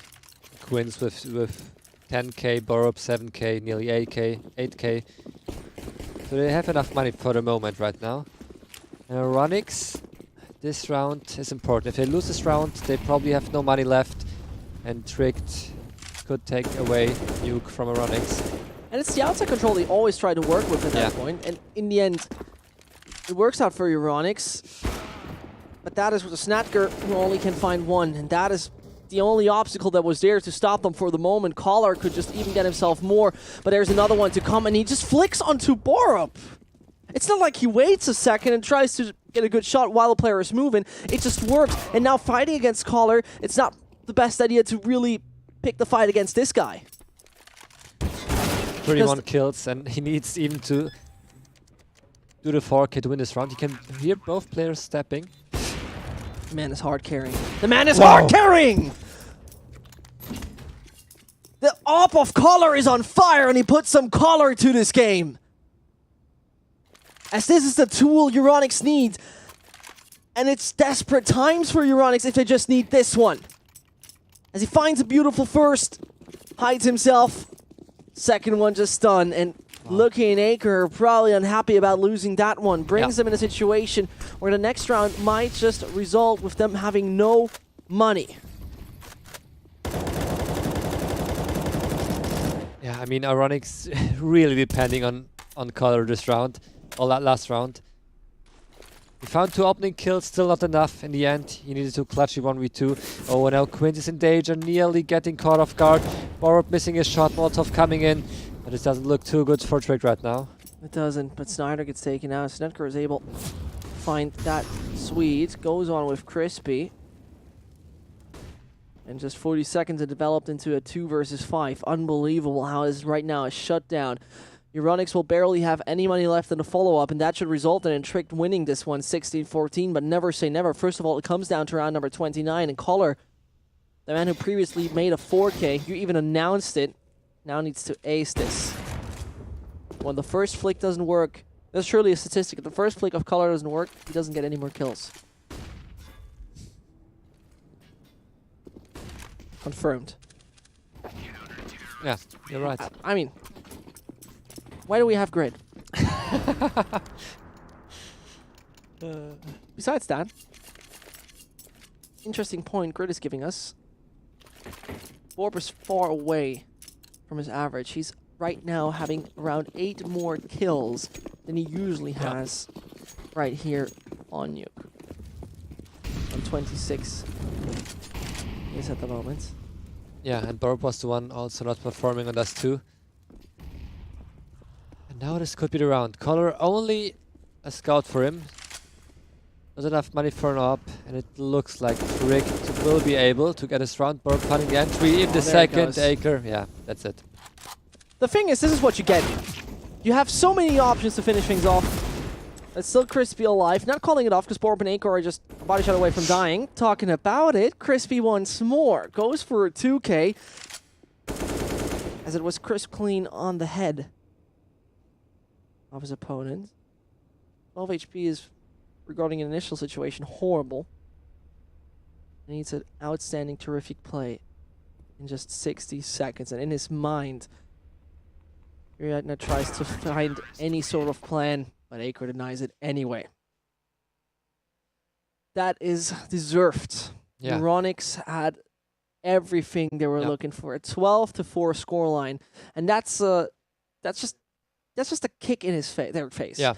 Quins with 10k, Borup 7k, nearly 8k. So they have enough money for the moment right now. And EURONICS, this round is important. If they lose this round, they probably have no money left, and Tricked could take away Nuke from EURONICS. And it's the outside control they always try to work with at that point. And in the end, it works out for EURONICS. But that is with a Snatker who only can find 1. And that is the only obstacle that was there to stop them for the moment. Collar could just even get himself more. But there's another one to come, and he just flicks onto Borup. It's not like he waits a second and tries to get a good shot while the player is moving. It just works. And now fighting against Collar, it's not the best idea to really pick the fight against this guy. 31 kills, and he needs even to do the 4K to win this round. You can hear both players stepping. The man is hard carrying. The man is hard carrying! The AWP of Collar is on fire, and he puts some color to this game. As this is the tool EURONICS needs. And it's desperate times for EURONICS if they just need this one. As he finds a beautiful first, hides himself. Second one just stunned, and Luki and Aker are probably unhappy about losing that one. Brings them in a situation where the next round might just result with them having no money. Yeah, I mean, EURONICS really depending on Color this round, or that last round. He found 2 opening kills, still not enough in the end. He needed to clutch the 1v2. Oh, and now Quint is in danger, nearly getting caught off guard. Borup missing his shot, Molotov coming in. But this doesn't look too good for Trick right now. It doesn't, but Snyder gets taken out. Snetker is able to find that Swede. Goes on with Crispy. And just 40 seconds it developed into a 2 versus 5. Unbelievable how this right now is shut down. EURONICS will barely have any money left in the follow-up, and that should result in Trick winning this one 16-14, but never say never. First of all, it comes down to round number 29, and Collar, the man who previously made a 4K, you even announced it, now needs to ace this. When the first flick doesn't work, there's surely a statistic. If the first flick of Collar doesn't work, he doesn't get any more kills. Confirmed. Yeah, you're right. I mean, why do we have grid? Besides that, interesting point grid is giving us. Borup is far away from his average. He's right now having around 8 more kills than he usually has right here on Nuke. On 26 is at the moment. Yeah, and Borup was the one also not performing on us too. And now this could be the round. Color only a scout for him. Not enough money for an op, and it looks like Trick to will be able to get a round. Borg finding the entry. If the there it second goes. Acre, yeah, that's it. The thing is, this is what you get. You have so many options to finish things off. It's still Crispy alive. Not calling it off because Borb and Acre are just a body shot away from dying. Talking about it, Crispy once more goes for a 2K. As it was crisp clean on the head of his opponent. 12 HP is, regarding an initial situation, horrible. And it's an outstanding, terrific play in just 60 seconds. And in his mind, Ariadna tries to find any sort of plan, but Acre denies it anyway. That is deserved. Yeah. EURONICS had everything they were looking for. A 12-4 scoreline, and that's just a kick in their face. Yeah.